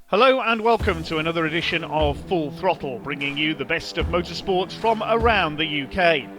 Hello and welcome to another edition of Full Throttle, bringing you the best of motorsport from around the UK.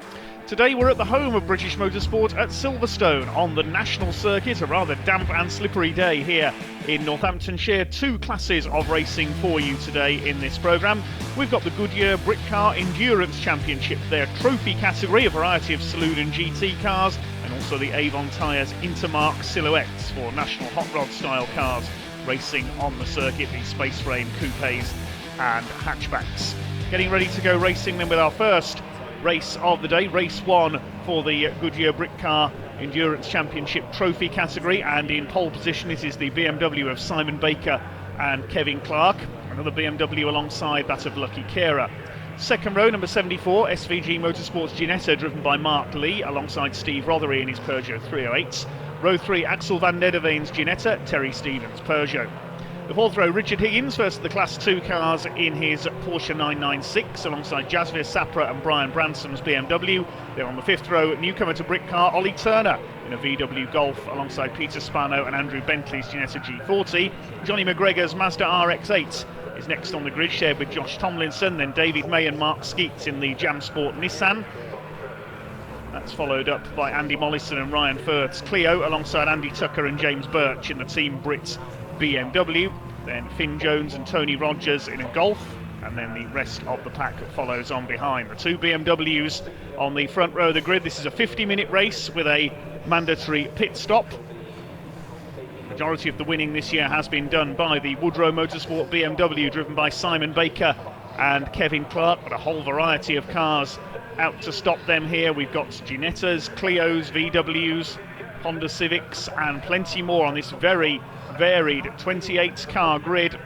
Today we're at the home of British motorsport at Silverstone on the national circuit, a rather damp and slippery day here in Northamptonshire. Two classes of racing for you today in this programme. We've got the Goodyear Britcar Endurance Championship, their trophy category, a variety of saloon and GT cars, and also the Avon Tyres Intermarque Silhouettes for national hot rod style cars racing on the circuit, the space frame coupes and hatchbacks. Getting ready to go racing then with our first race of the day, race one for the Goodyear Britcar Endurance Championship trophy category, and in pole position it is the BMW of Simon Baker and Kevin Clark, another BMW alongside that of Lucky Kera. Second row, number 74, SVG Motorsports Ginetta, driven by Mark Lee alongside Steve Rothery in his Peugeot 308s. Row 3, Axel van Nederveen's Ginetta, Terry Stevens' Peugeot. The fourth row, Richard Higgins, first of the Class 2 cars in his Porsche 996, alongside Jasvir Sapra and Brian Bransom's BMW. Then on the fifth row, newcomer to Britcar, Ollie Turner in a VW Golf, alongside Peter Spano and Andrew Bentley's Ginetta G40. Johnny McGregor's Mazda RX-8 is next on the grid, shared with Josh Tomlinson. Then David May and Mark Skeets in the Jam Sport Nissan. That's followed up by Andy Mollison and Ryan Firth's Clio, alongside Andy Tucker and James Birch in the Team Brit BMW. Then Finn Jones and Tony Rogers in a Golf, and then the rest of the pack follows on behind. The two BMWs on the front row of the grid. This is a 50-minute race with a mandatory pit stop. The majority of the winning this year has been done by the Woodrow Motorsport BMW, driven by Simon Baker and Kevin Clark, but a whole variety of cars out to stop them here. We've got Ginettas, Clios, VWs, Honda Civics and plenty more on this very varied 28-car grid.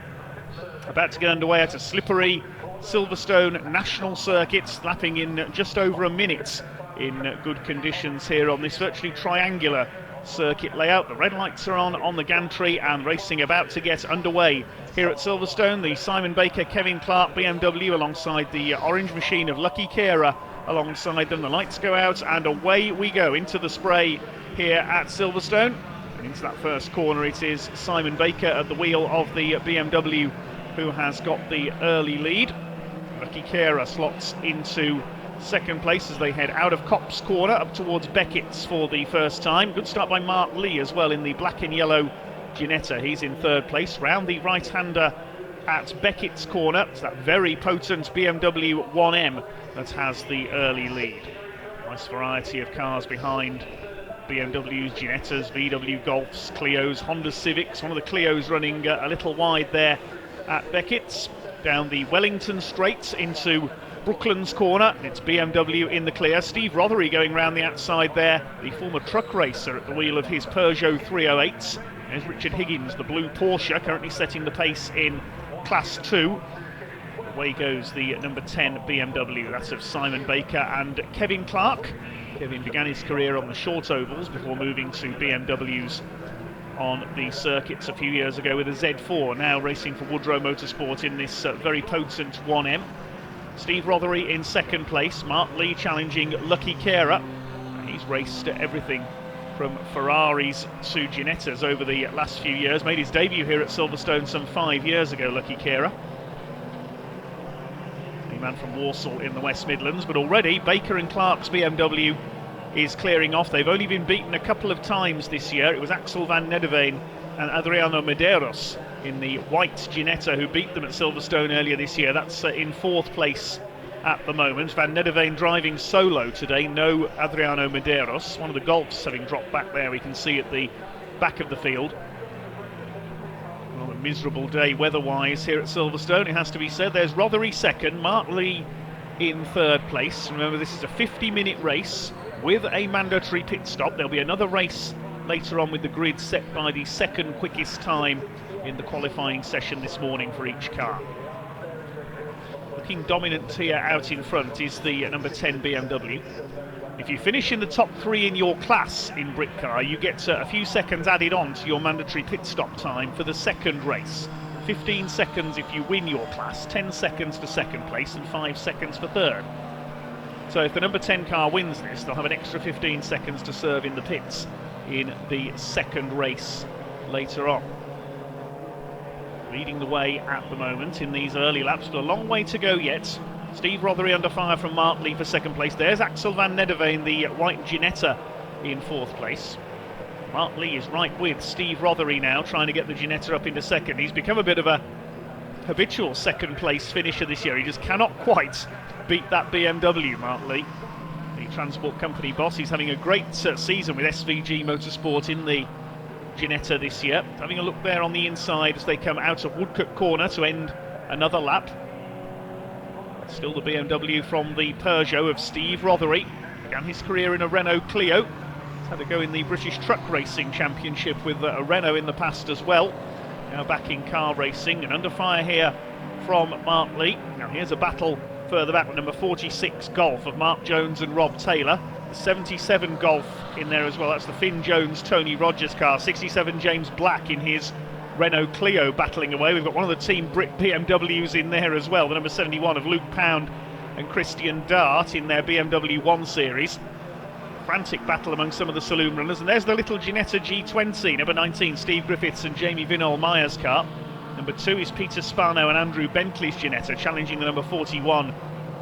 About to get underway at a slippery Silverstone national circuit, lapping in just over a minute in good conditions here on this virtually triangular circuit layout. The red lights are on the gantry, and racing about to get underway here at Silverstone. The Simon Baker, Kevin Clark BMW alongside the orange machine of Lucky Kera alongside them. The lights go out and away we go into the spray here at Silverstone. And into that first corner it is Simon Baker at the wheel of the BMW who has got the early lead. Lucky Kera slots into second place as they head out of Copse Corner up towards Beckett's for the first time. Good start by Mark Lee as well in the black and yellow Ginetta. He's in third place. Round the right-hander at Beckett's Corner. It's that very potent BMW 1M that has the early lead. Nice variety of cars behind BMWs, Ginettas, VW Golfs, Clios, Honda Civics. One of the Clios running a little wide there at Beckett's. Down the Wellington Straight into Brooklands Corner, it's BMW in the clear. Steve Rothery going round the outside there, the former truck racer at the wheel of his Peugeot 308s. There's Richard Higgins, the blue Porsche, currently setting the pace in Class 2. Away goes the number 10 BMW, that's of Simon Baker and Kevin Clark. Kevin began his career on the short ovals before moving to BMWs on the circuits a few years ago with a Z4, now racing for Woodrow Motorsport in this very potent 1M. Steve Rothery in second place, Mark Lee challenging Lucky Kera. He's raced everything from Ferraris to Ginettas over the last few years. Made his debut here at Silverstone some 5 years ago, Lucky Kera. A man from Walsall in the West Midlands, but already Baker and Clark's BMW is clearing off. They've only been beaten a couple of times this year. It was Axel van Nederveen and Adriano Medeiros in the white Ginetta who beat them at Silverstone earlier this year. That's in fourth place at the moment. Van Nederveen driving solo today, no Adriano Medeiros. One of the Golfs having dropped back there, we can see at the back of the field. Well, a miserable day weather-wise here at Silverstone, it has to be said. There's Rothery second, Mark Lee in third place. Remember, this is a 50-minute race with a mandatory pit stop. There'll be another race later on with the grid set by the second quickest time in the qualifying session this morning for each car. Looking dominant here out in front is the number 10 BMW. If you finish in the top three in your class in Britcar, you get a few seconds added on to your mandatory pit stop time for the second race. 15 seconds if you win your class, 10 seconds for second place and 5 seconds for third. So if the number 10 car wins this, they'll have an extra 15 seconds to serve in the pits in the second race later on. leading the way at the moment in these early laps, but a long way to go yet. Steve Rothery under fire from Mark Lee for second place. There's Axel van Nedderveen, the white Ginetta, in fourth place. Mark Lee is right with Steve Rothery now, trying to get the Ginetta up into second. He's become a bit of a habitual second place finisher this year. He just cannot quite beat that BMW, Mark Lee, the transport company boss. He's having a great season with SVG Motorsport in the Ginetta this year. Having a look there on the inside as they come out of Woodcote Corner to end another lap. Still the BMW from the Peugeot of Steve Rothery. Began his career in a Renault Clio. He's had a go in the British Truck Racing Championship with a Renault in the past as well. Now back in car racing, and under fire here from Mark Lee. Now here's a battle further back with number 46 Golf of Mark Jones and Rob Taylor. The 77 Golf in there as well. That's the Finn Jones, Tony Rogers car. 67 James Black in his Renault Clio battling away. We've got one of the Team Brit BMWs in there as well. The number 71 of Luke Pound and Christian Dart in their BMW 1 Series. Frantic battle among some of the saloon runners, and there's the little Ginetta G20, number 19 Steve Griffiths and Jamie Vinol-Myers car. Number 2 is Peter Spano and Andrew Bentley's Ginetta, challenging the number 41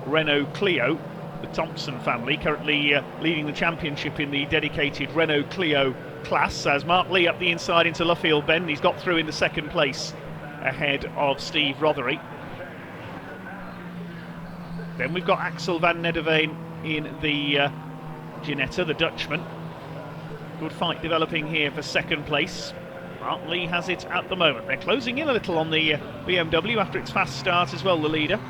Renault Clio. The Thompson family currently leading the championship in the dedicated Renault Clio class, as Mark Lee up the inside into Luffield Bend. He's got through into second place ahead of Steve Rothery. Then we've got Axel van Nedderveen in the Ginetta, the Dutchman. Good fight developing here for second place. Mark Lee has it at the moment. They're closing in a little on the BMW after its fast start as well, the leader.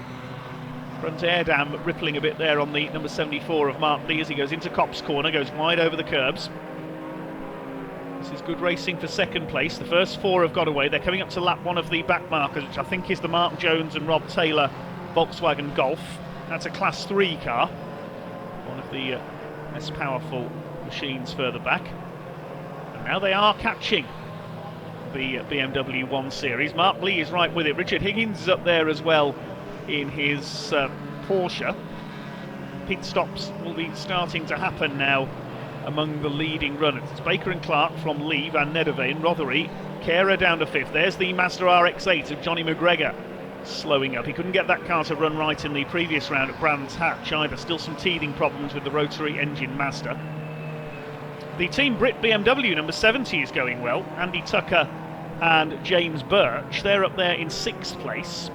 Front air dam rippling a bit there on the number 74 of Mark Lee as he goes into Copse Corner, goes wide over the curbs. This is good racing for second place. The first 4 have got away. They're coming up to lap 1 of the back markers, which I think is the Mark Jones and Rob Taylor Volkswagen Golf. That's a Class 3 car, one of the less powerful machines further back. And now they are catching the BMW 1 Series. Mark Lee is right with it. Richard Higgins is up there as well in his Porsche. Pit stops will be starting to happen now among the leading runners. It's Baker and Clark from Lee, Van Nedderveen, Rothery, Kara down to 5th. There's the Mazda RX-8 of Johnny McGregor slowing up. He couldn't get that car to run right in the previous round at Brands Hatch either. Still some teething problems with the rotary engine Mazda. The Team Brit BMW number 70 is going well. Andy Tucker and James Birch, they're up there in 6th place.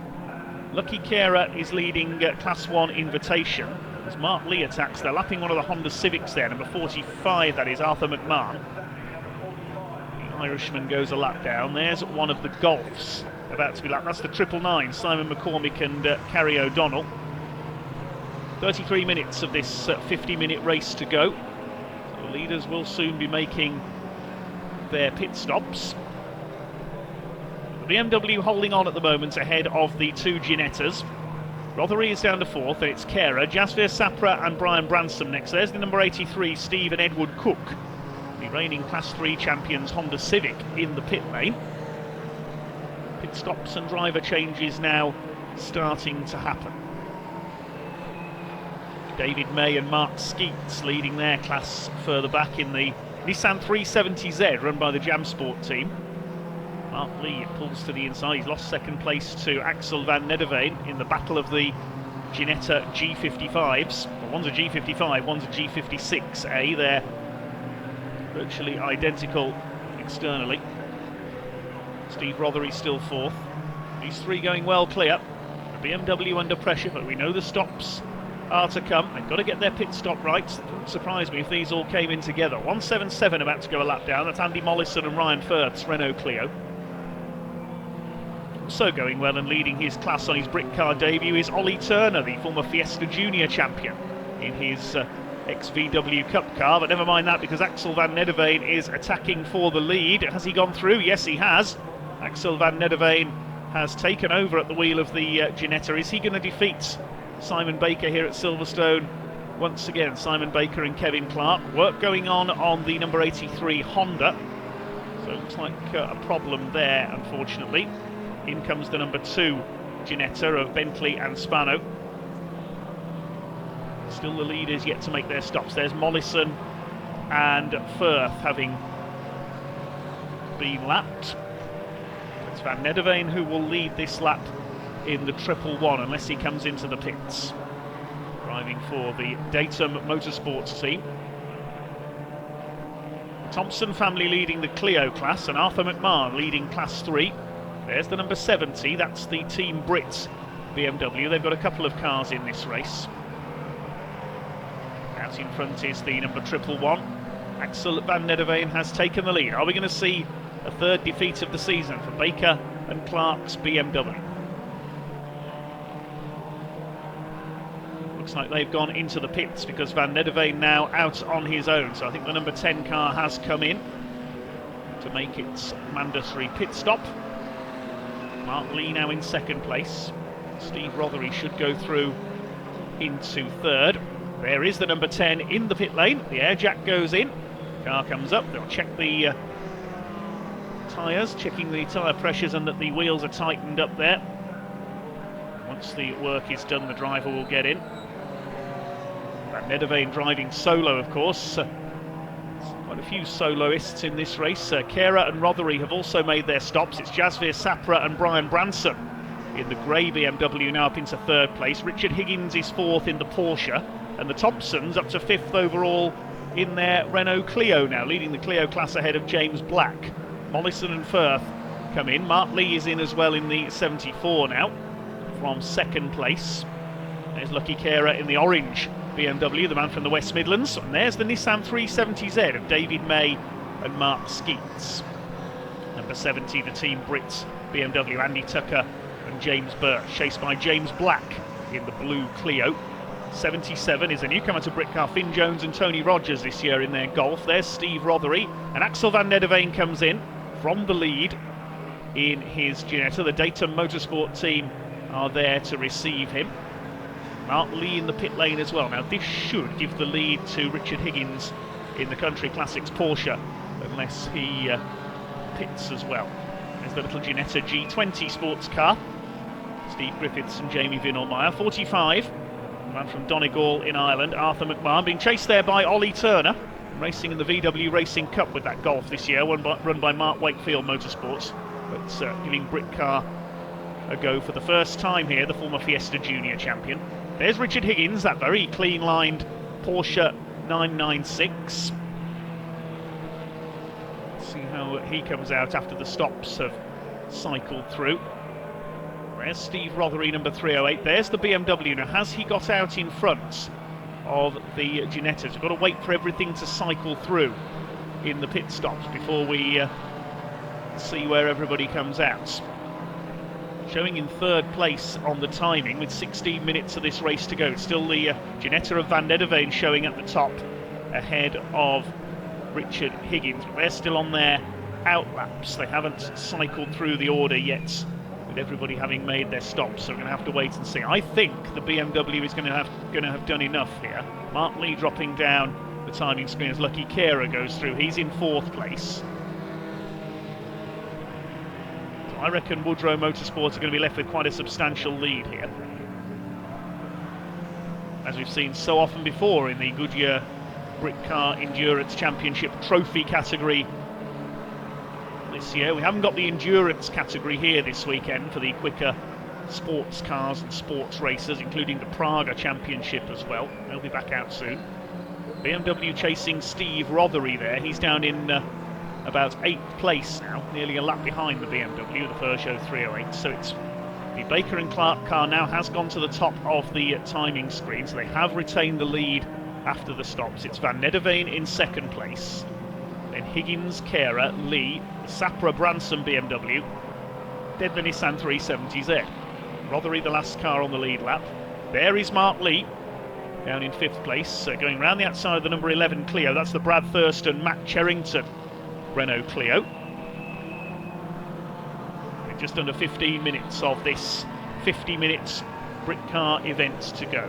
Lucky Kara is leading Class 1 Invitation as Mark Lee attacks. They're lapping one of the Honda Civics there, number 45, that is Arthur McMahon. The Irishman goes a lap down. There's one of the Golfs about to be lapped. That's the 999, Simon McCormick and Carrie O'Donnell. 33 minutes of this 50-minute race to go. So the leaders will soon be making their pit stops. The BMW holding on at the moment ahead of the 2 Ginettas. Rothery is down to 4th, and it's Kara, Jasvir Sapra and Brian Bransom next. There's the number 83, Steve and Edward Cook, the reigning Class 3 champions Honda Civic in the pit lane. Pit stops and driver changes now starting to happen. David May and Mark Skeets leading their class further back in the Nissan 370Z run by the Jam Sport team. Mark Lee pulls to the inside. He's lost second place to Axel van Nedderveen in the battle of the Ginetta G55s. Well, one's a G55, one's a G56A. They're virtually identical externally. Steve Rothery still 4th. These 3 going well clear. The BMW under pressure, but we know the stops are to come. They've got to get their pit stop right. It wouldn't surprise me if these all came in together. 177 about to go a lap down. That's Andy Mollison and Ryan Firth's Renault Clio. Also going well and leading his class on his Britcar debut is Ollie Turner, the former Fiesta Junior champion in his ex-VW Cup car. But never mind that, because Axel van Nedderveen is attacking for the lead. Has he gone through? Yes, he has. Axel van Nedderveen has taken over at the wheel of the Ginetta. Is he going to defeat Simon Baker here at Silverstone once again? Simon Baker and Kevin Clark. Work going on the number 83 Honda. So it looks like a problem there, unfortunately. In comes the number 2 Ginetta of Bentley and Spano. Still the leaders yet to make their stops. There's Mollison and Firth having been lapped. It's Van Nederveen who will lead this lap in the 111 unless he comes into the pits. Driving for the Datum Motorsports team. The Thompson family leading the Clio class and Arthur McMahon leading Class 3. There's the number 70, that's the Team Brit BMW. They've got a couple of cars in this race. Out in front is the number 111. Axel Van Nederveen has taken the lead. Are we going to see a third defeat of the season for Baker and Clark's BMW? Looks like they've gone into the pits because Van Nederveen now out on his own. So I think the number 10 car has come in to make its mandatory pit stop. Mark Lee now in second place. Steve Rothery should go through into third. There is the number 10 in the pit lane. The air jack goes in. Car comes up. They'll check the tyres, checking the tyre pressures and that the wheels are tightened up there. Once the work is done, the driver will get in. Van Nederveen driving solo, of course. Quite a few soloists in this race. Kera and Rothery have also made their stops. It's Jasvir Sapra and Brian Branson in the grey BMW now up into third place. Richard Higgins is fourth in the Porsche, and the Thompsons up to fifth overall in their Renault Clio now, leading the Clio class ahead of James Black. Mollison and Firth come in. Mark Lee is in as well in the 74 now from second place. There's Lucky Kera in the orange BMW, the man from the West Midlands. And there's the Nissan 370Z of David May and Mark Skeets. Number 70, the Team Brits BMW, Andy Tucker and James Birch, chased by James Black in the blue Clio. 77 is a newcomer to Britcar, Finn Jones and Tony Rogers this year in their Golf. There's Steve Rothery, and Axel Van Nederveen comes in from the lead in his Ginetta. The Datum Motorsport team are there to receive him. Mark Lee in the pit lane as well. Now this should give the lead to Richard Higgins in the Country Classics Porsche, unless he pits as well. There's the little Ginetta G20 sports car. Steve Griffiths and Jamie Vinelmeyer. 45, the man from Donegal in Ireland, Arthur McMahon, being chased there by Ollie Turner, racing in the VW Racing Cup with that Golf this year, run by Mark Wakefield Motorsports, but giving Britcar a go for the first time here, the former Fiesta Junior champion. There's Richard Higgins, that very clean-lined Porsche 996. See how he comes out after the stops have cycled through. There's Steve Rothery, number 308. There's the BMW. Now, has he got out in front of the Ginettas? We've got to wait for everything to cycle through in the pit stops before we see where everybody comes out. Showing in third place on the timing with 16 minutes of this race to go. It's still the Ginetta of Van Nederveen showing at the top ahead of Richard Higgins. But they're still on their outlaps. They haven't cycled through the order yet, with everybody having made their stops. So we're going to have to wait and see. I think the BMW is going to have done enough here. Mark Lee dropping down the timing screen as Lucky Kera goes through. He's in fourth place. I reckon Woodrow Motorsports are going to be left with quite a substantial lead here, as we've seen so often before in the Goodyear Britcar Endurance Championship Trophy category this year. We haven't got the endurance category here this weekend for the quicker sports cars and sports racers, including the Praga Championship as well. They'll be back out soon. BMW chasing Steve Rothery there. He's down in about 8th place now, nearly a lap behind the BMW, the Peugeot 308. So it's the Baker and Clark car now has gone to the top of the timing screen, so they have retained the lead after the stops. It's Van Nederveen in second place, then Higgins, Kera, Lee, the Sapra Branson BMW, then the Nissan 370Z. Rothery the last car on the lead lap. There is Mark Lee down in 5th place, going round the outside of the number 11 Clio. That's the Brad Thurston, Matt Cherrington Renault Clio. In just under 15 minutes of this 50 minutes Britcar event to go.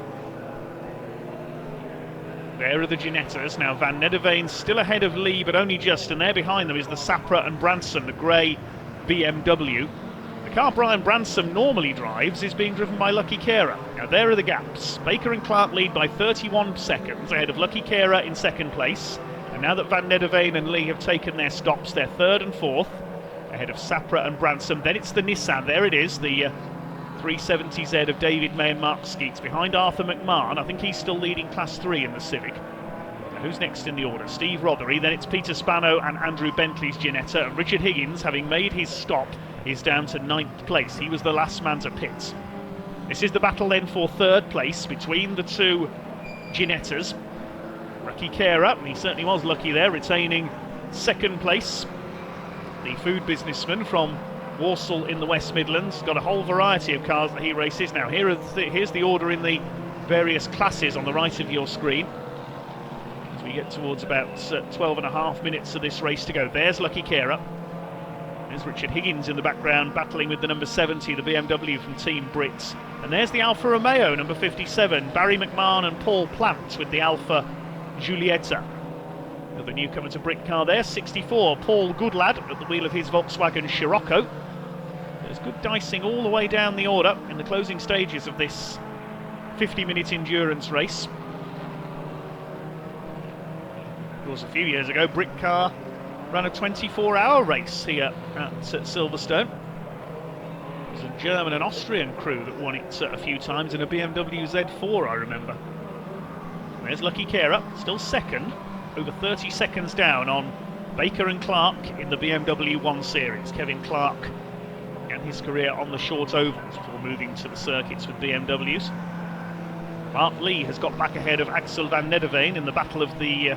There are the Ginettas. Now Van Nederveen still ahead of Lee, but only just, and there behind them is the Sapra and Branson, the grey BMW. The car Brian Branson normally drives is being driven by Lucky Kera. Now there are the gaps. Baker and Clark lead by 31 seconds ahead of Lucky Kera in second place. And now that Van Nederveen and Lee have taken their stops, they're third and fourth, ahead of Sapra and Branson. Then it's the Nissan, there it is, the 370Z of David May and Mark Skeets behind Arthur McMahon. I think he's still leading Class 3 in the Civic. Who's next in the order? Steve Rothery, then it's Peter Spano and Andrew Bentley's Ginetta. And Richard Higgins, having made his stop, is down to 9th place. He was the last man to pit. This is the battle then for 3rd place between the two Ginettas. Lucky Kera, he certainly was lucky there, retaining 2nd place. The food businessman from Walsall in the West Midlands. Got a whole variety of cars that he races. Now here's the order in the various classes on the right of your screen. We get towards about 12 and a half minutes of this race to go. There's Lucky Kera. There's Richard Higgins in the background battling with the number 70, the BMW from Team Brits. And there's the Alfa Romeo, number 57, Barry McMahon and Paul Plant with the Alfa Giulietta. Another newcomer to Britcar there, 64, Paul Goodlad at the wheel of his Volkswagen Scirocco. There's good dicing all the way down the order in the closing stages of this 50-minute endurance race. Of course, a few years ago, Britcar ran a 24-hour race here at Silverstone. It was a German and Austrian crew that won it a few times in a BMW Z4, I remember. There's Lucky Kera, still 2nd, over 30 seconds down on Baker and Clark in the BMW 1 Series. Kevin Clark began his career on the short ovals before moving to the circuits with BMWs. Mark Lee has got back ahead of Axel van Nederveen in the battle of the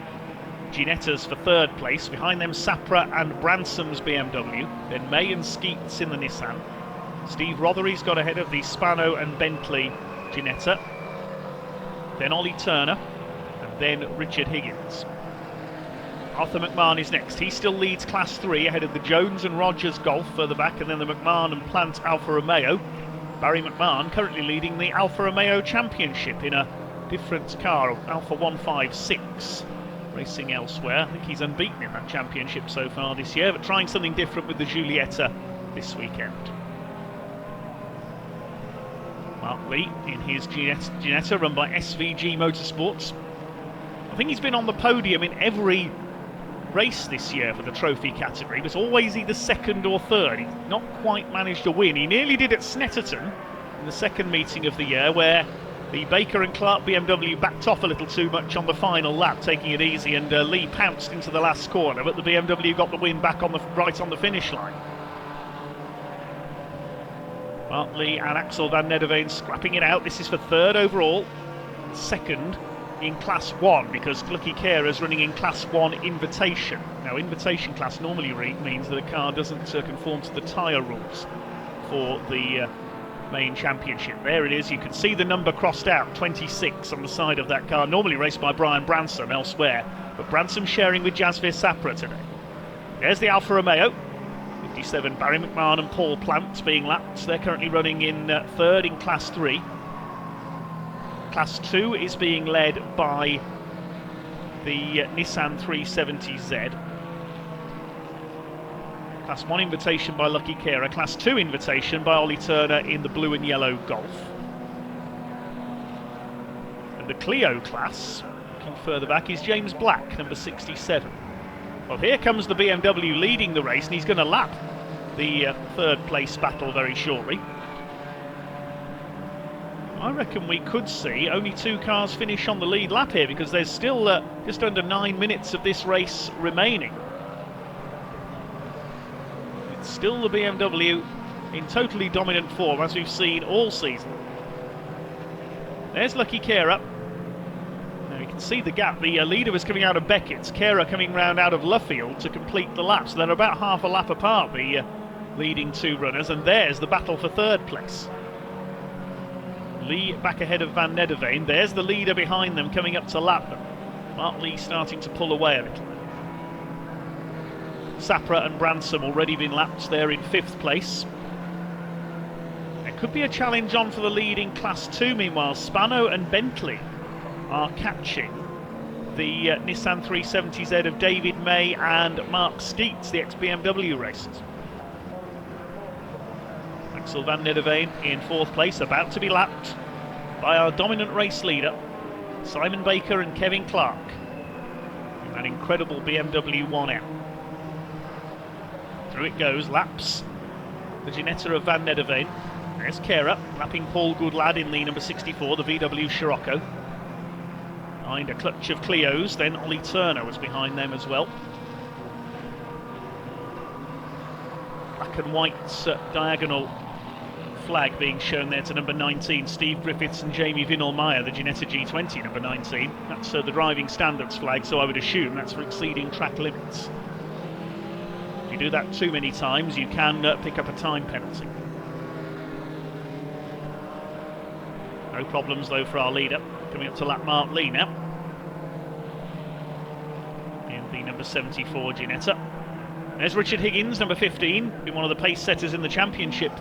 Ginettas for 3rd place. Behind them Sapra and Bransom's BMW. Then May and Skeets in the Nissan. Steve Rothery's got ahead of the Spano and Bentley Ginetta. Then Ollie Turner. And then Richard Higgins. Arthur McMahon is next. He still leads Class 3 ahead of the Jones and Rogers Golf further back, and then the McMahon and Plant Alfa Romeo. Barry McMahon currently leading the Alfa Romeo Championship in a different car, Alfa 156. Racing elsewhere. I think he's unbeaten in that championship so far this year, but trying something different with the Giulietta this weekend. Mark Lee in his Ginetta run by SVG Motorsports. I think he's been on the podium in every race this year for the trophy category, but always either 2nd or 3rd. He's not quite managed to win. He nearly did at Snetterton in the 2nd meeting of the year, where the Baker and Clark BMW backed off a little too much on the final lap, taking it easy, and Lee pounced into the last corner, but the BMW got the win back on the right on the finish line. Mark Lee and Axel van Nederveen scrapping it out. This is for 3rd overall, 2nd in Class 1, because Lucky Kera is running in Class 1 Invitation. Now, Invitation class normally means that a car doesn't conform to the tyre rules for the main championship. There it is, you can see the number crossed out, 26 on the side of that car, normally raced by Brian Branson elsewhere, but Branson sharing with Jasvir Sapra today. There's the Alfa Romeo, 57, Barry McMahon and Paul Plant being lapped. They're currently running in 3rd in Class 3. Class 2 is being led by the Nissan 370Z. Class 1 invitation by Lucky Kera, Class 2 invitation by Ollie Turner in the blue and yellow Golf. And the Clio class, looking further back, is James Black, number 67. Well, here comes the BMW leading the race, and he's going to lap the 3rd place battle very shortly. I reckon we could see only 2 cars finish on the lead lap here, because there's still just under 9 minutes of this race remaining. It's still the BMW in totally dominant form, as we've seen all season. There's Lucky Kera. Now you can see the gap. The leader was coming out of Beckett's. Kera coming round out of Luffield to complete the lap. So they're about half a lap apart, the leading 2 runners. And there's the battle for 3rd place. Lee back ahead of Van Nederveen. There's the leader behind them coming up to lap them. Mark Lee starting to pull away a little. Sapra and Branson already been lapped there in 5th place. There could be a challenge on for the lead in Class 2. Meanwhile, Spano and Bentley are catching the Nissan 370Z of David May and Mark Skeets, the ex-BMW racers. Axel van Nederveen in 4th place, about to be lapped by our dominant race leader, Simon Baker and Kevin Clark. An incredible BMW 1M. Through it goes, laps the Ginetta of Van Nederveen. There's Kera, lapping Paul Goodlad in the number 64, the VW Scirocco. Behind a clutch of Clios, then Ollie Turner was behind them as well. Black and white diagonal flag being shown there to number 19, Steve Griffiths and Jamie Vinelmeyer, the Ginetta G20 number 19. That's the driving standards flag, so I would assume that's for exceeding track limits. If you do that too many times, you can pick up a time penalty. No problems though for our leader. Coming up to lap Mark Lee now. In the number 74 Ginetta. There's Richard Higgins, number 15, been one of the pace setters in the championship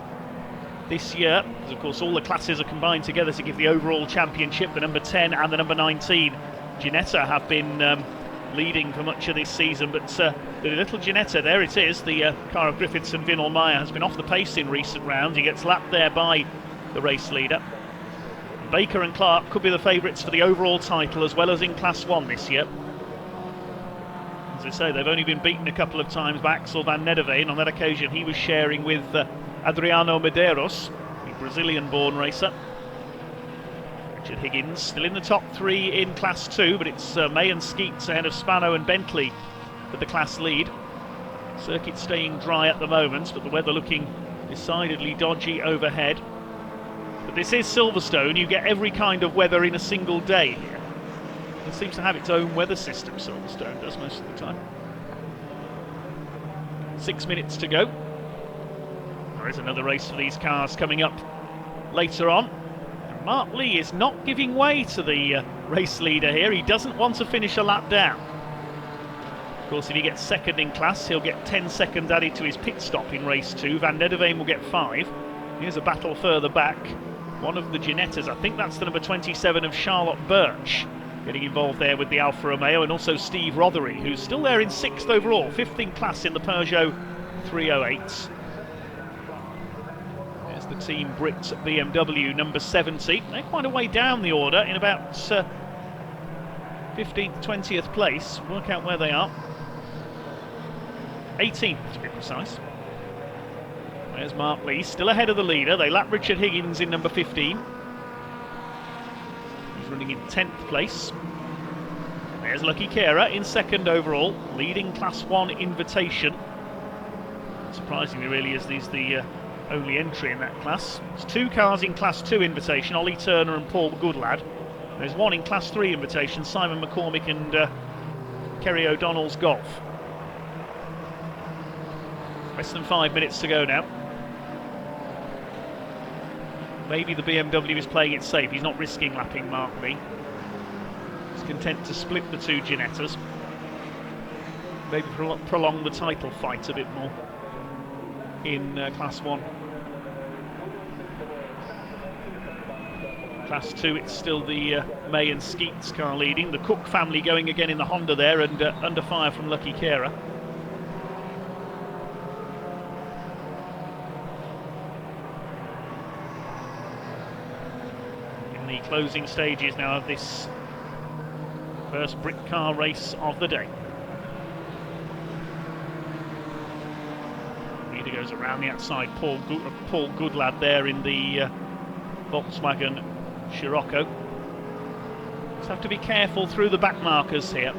this year. Because of course all the classes are combined together to give the overall championship. The number 10 and the number 19 Ginetta have been leading for much of this season, but the little Ginetta, there it is, the car of Griffiths and Vinelmeyer, has been off the pace in recent rounds. He gets lapped there by the race leader. Baker and Clark could be the favourites for the overall title as well as in Class 1 this year. As I say, they've only been beaten a couple of times by Axel Van Nederveen. On that occasion he was sharing with Adriano Medeiros, the Brazilian-born racer. Richard Higgins still in the top 3 in Class 2, but it's May and Skeets ahead of Spano and Bentley for the class lead. Circuit staying dry at the moment, but the weather looking decidedly dodgy overhead. But this is Silverstone, you get every kind of weather in a single day here. It seems to have its own weather system, Silverstone does most of the time. 6 minutes to go. There is another race for these cars coming up later on. And Mark Lee is not giving way to the race leader here. He doesn't want to finish a lap down. Of course, if he gets second in class, he'll get 10 seconds added to his pit stop in race 2. Van Nederveen will get 5. Here's a battle further back. One of the Ginettas, I think that's the number 27 of Charlotte Birch, getting involved there with the Alfa Romeo, and also Steve Rothery, who's still there in 6th overall, 5th in class in the Peugeot 308. There's the Team Brit BMW number 70. They're quite a way down the order, in about 15th, 20th place. Work out where they are. 18th to be precise. There's Mark Lee, still ahead of the leader. They lap Richard Higgins in number 15. He's running in 10th place. There's Lucky Kera in 2nd overall, leading Class 1 Invitation. Surprisingly, really, as he's the only entry in that class. There's 2 cars in Class 2 Invitation, Ollie Turner and Paul Goodlad. There's 1 in Class 3 Invitation, Simon McCormick and Kerry O'Donnell's Golf. Less than 5 minutes to go now. Maybe the BMW is playing it safe. He's not risking lapping Mark Lee. He's content to split the 2 Ginettas. Maybe prolong the title fight a bit more in Class 1. Class 2, it's still the May and Skeets car leading. The Cook family going again in the Honda there, and under fire from Lucky Kera. The closing stages now of this first Britcar race of the day. Leader goes around the outside, Paul Goodlad there in the Volkswagen Scirocco. Just have to be careful through the back markers here.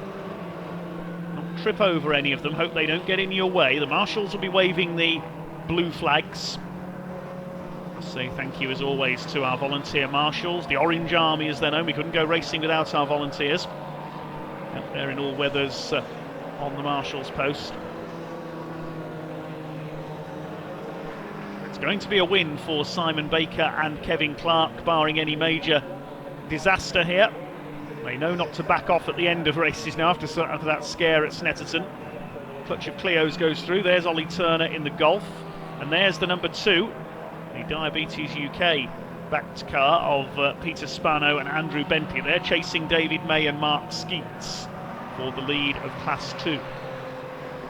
Not trip over any of them, hope they don't get in your way. The marshals will be waving the blue flags. Say thank you as always to our volunteer marshals. The Orange Army, as they're known. We couldn't go racing without our volunteers. Out there in all weathers on the marshals post. It's going to be a win for Simon Baker and Kevin Clark, barring any major disaster here. They know not to back off at the end of races now after that scare at Snetterton. Clutch of Clios goes through. There's Ollie Turner in the Golf. And there's the number 2. The Diabetes UK backed car of Peter Spano and Andrew Bentley. They're chasing David May and Mark Skeets for the lead of Class 2.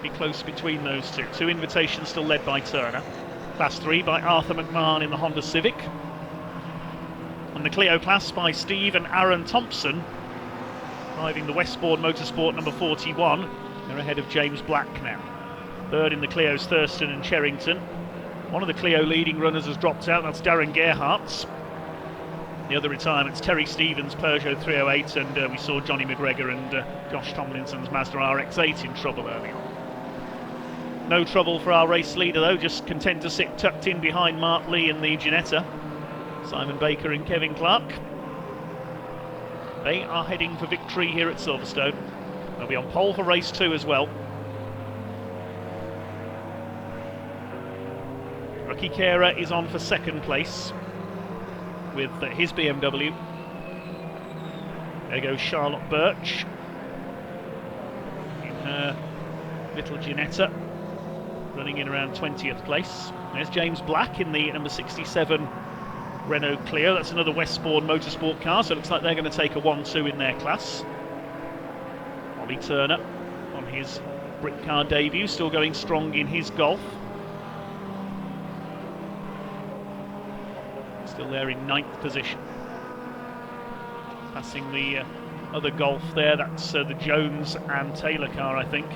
Be close between those two. 2 invitations still led by Turner. Class 3 by Arthur McMahon in the Honda Civic. And the Clio class by Steve and Aaron Thompson, driving the Westbourne Motorsport number 41. They're ahead of James Black now. Third in the Clio's Thurston and Cherrington. One of the Clio leading runners has dropped out, that's Darren Gerhardt's. The other retirement's Terry Stevens' Peugeot 308, and we saw Johnny McGregor and Josh Tomlinson's Mazda RX-8 in trouble early on. No trouble for our race leader though, just content to sit tucked in behind Mark Lee in the Ginetta. Simon Baker and Kevin Clark. They are heading for victory here at Silverstone. They'll be on pole for race 2 as well. Ricky Kera is on for second place with his BMW. There goes Charlotte Birch in her little Ginetta, running in around 20th place. There's James Black in the number 67 Renault Clio. That's another Westbourne Motorsport car, so it looks like they're going to take a 1-2 in their class. Ollie Turner on his Britcar debut, still going strong in his Golf. Still there in 9th position. Passing the other Golf there, that's the Jones and Taylor car, I think.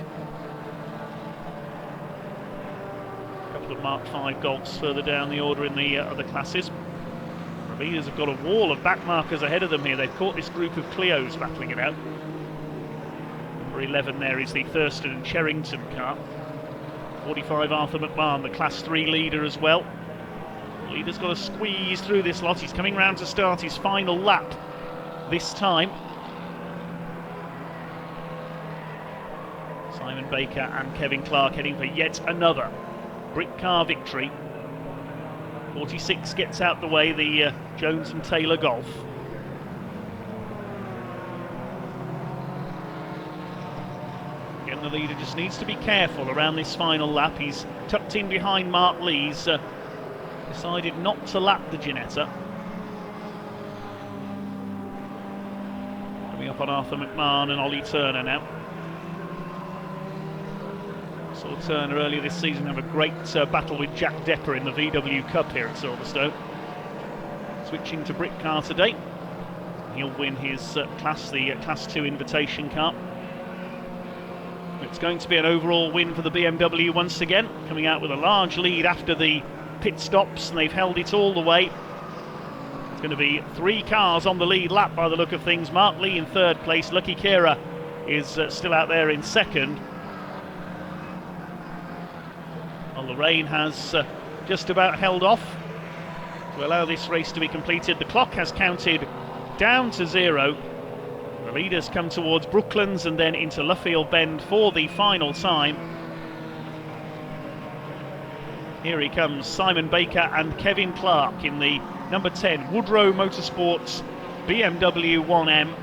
A couple of Mark V Golfs further down the order in the other classes. Leaders have got a wall of back markers ahead of them here. They've caught this group of Clios battling it out. Number 11 there is the Thurston and Cherrington car. 45 Arthur McMahon, the Class 3 leader as well. The leader's got to squeeze through this lot. He's coming round to start his final lap this time. Simon Baker and Kevin Clark heading for yet another Britcar victory. 46 gets out the way, the Jones and Taylor Golf. Again, the leader just needs to be careful around this final lap. He's tucked in behind Mark Lee's, decided not to lap the Ginetta. Coming up on Arthur McMahon and Ollie Turner now. Saw Turner earlier this season have a great battle with Jack Depper in the VW Cup here at Silverstone. Switching to Britcar today, he'll win his class, the Class 2 Invitation Car. It's going to be an overall win for the BMW once again, coming out with a large lead after the pit stops, and they've held it all the way. It's going to be 3 cars on the lead lap by the look of things. Mark Lee in 3rd place, Lucky Kera is still out there in 2nd. The rain has just about held off to allow this race to be completed. The clock has counted down to 0. The leaders come towards Brooklands and then into Luffield Bend for the final time. Here he comes, Simon Baker and Kevin Clark in the number 10 Woodrow Motorsports BMW 1M,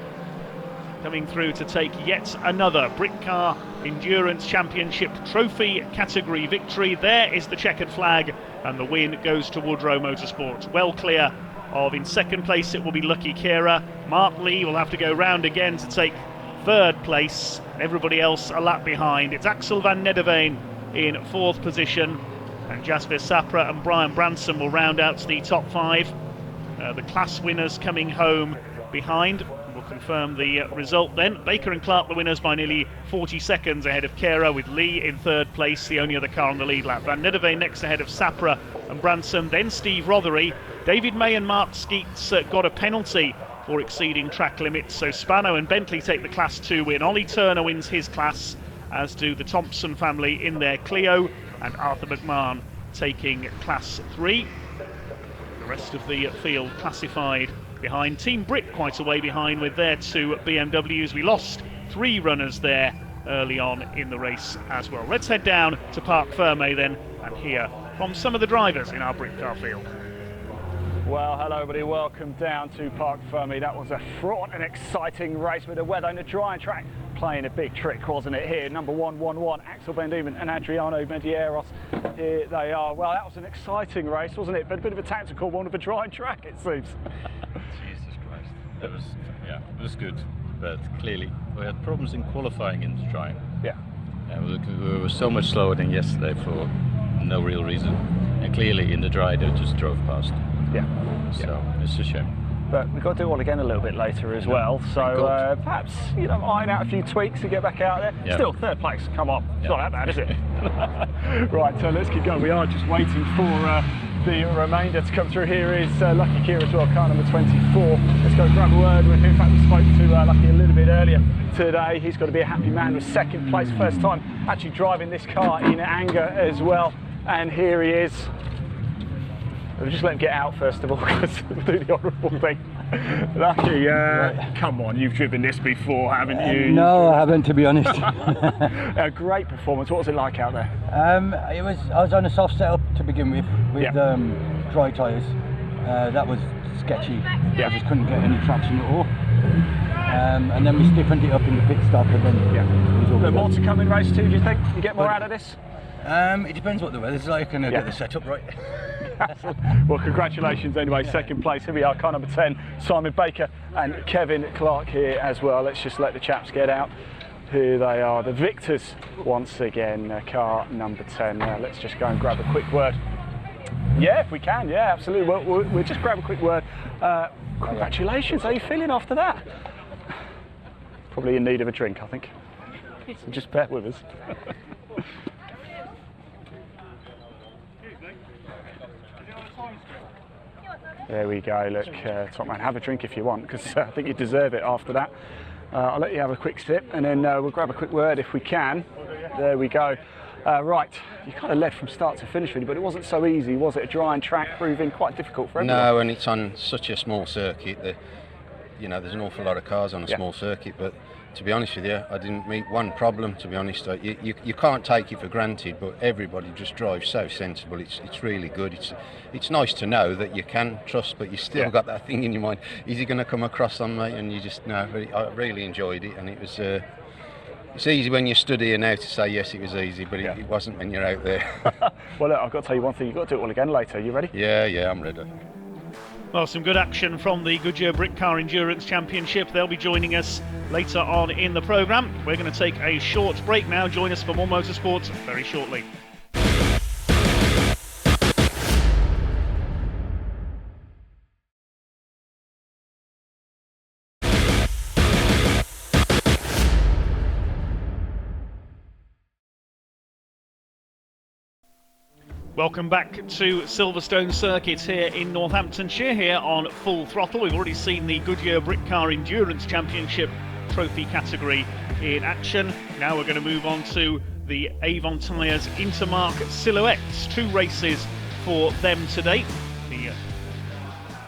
coming through to take yet another Britcar Endurance Championship Trophy category victory. There is the checkered flag, and the win goes to Woodrow Motorsports. Well clear of, in 2nd place it will be Lucky Kera. Mark Lee will have to go round again to take 3rd place. Everybody else a lap behind. It's Axel van Nederveen in 4th position, and Jasper Sapra and Brian Branson will round out to the top 5. The class winners coming home behind. We'll confirm the result then. Baker and Clark the winners by nearly 40 seconds ahead of Kera, with Lee in 3rd place, the only other car on the lead lap. Van Nederveen next ahead of Sapra and Branson, then Steve Rothery. David May and Mark Skeets got a penalty for exceeding track limits, so Spano and Bentley take the Class 2 win. Ollie Turner wins his class, as do the Thompson family in their Clio, and Arthur McMahon taking Class 3. The rest of the field classified behind. Team Brit quite a way behind with their 2 BMWs. We lost 3 runners there early on in the race as well. Let's head down to Parc Ferme then and hear from some of the drivers in our Britcar field. Well, hello everybody, welcome down to Parc Ferme. That was a fraught and exciting race with the weather and the drying track playing a big trick, wasn't it? Here, number 111, Axel Van Diemen and Adriano Medeiros. Here they are. Well, that was an exciting race, wasn't it? But a bit of a tactical one of a drying track, it seems. Jesus Christ. It was good, but clearly we had problems in qualifying in the drying. Yeah. We were so much slower than yesterday for no real reason. And clearly in the dry they just drove past. Yeah. So it's a shame. but we've got to do it all again a little bit later as well. So perhaps, you know, iron out a few tweaks to get back out there. Yeah. Still, third place, come on. It's not that bad, is it? Right, so let's keep going. We are just waiting for the remainder to come through. Here is Lucky Keir as well, car number 24. Let's go grab a word with him. In fact, we spoke to Lucky a little bit earlier today. He's got to be a happy man with second place, first time actually driving this car in anger as well. And here he is. We'll just let him get out first of all, because we'll do the honourable thing. Lucky, come on, you've driven this before, haven't you? No, I haven't, to be honest. A great performance. What was it like out there? I was on a soft setup to begin with dry tyres. That was sketchy. I just couldn't get any traction at all. And then we stiffened it up in the pit stop, and then it was all good. More to come in race 2, do you think? You get more out of this? It depends what the weather's like, and I get the setup right. Well, congratulations anyway, second place. Here we are, car number 10, Simon Baker and Kevin Clark here as well. Let's just let the chaps get out. Here they are, the victors once again, car number 10. Let's just go and grab a quick word. Yeah, if we can, yeah, absolutely. We'll just grab a quick word. Congratulations, how are you feeling after that? Probably in need of a drink, I think. So just bear with us. There we go, look, top man, have a drink if you want, because I think you deserve it after that. I'll let you have a quick sip, and then we'll grab a quick word if we can. There we go. Right, you kind of led from start to finish really, but it wasn't so easy, was it? A drying track proving quite difficult for everyone. No, and it's on such a small circuit that, you know, there's an awful lot of cars on a small circuit, but to be honest with you, I didn't meet one problem, to be honest. You can't take it for granted, but everybody just drives so sensible. It's really good. It's nice to know that you can trust, but you still got that thing in your mind. Is he going to come across on me? And you just, no, I really enjoyed it, and it was... it's easy when you stood here now to say yes, it was easy, but it wasn't when you're out there. Well, look, I've got to tell you one thing, you've got to do it all again later. You ready? Yeah, I'm ready. Well, some good action from the Goodyear Britcar Endurance Championship. They'll be joining us later on in the programme. We're going to take a short break now. Join us for more motorsports very shortly. Welcome back to Silverstone Circuit here in Northamptonshire, here on Full Throttle. We've already seen the Goodyear Britcar Endurance Championship trophy category in action. Now we're going to move on to the Avon Tyres Intermarque Silhouettes. 2 races for them today. The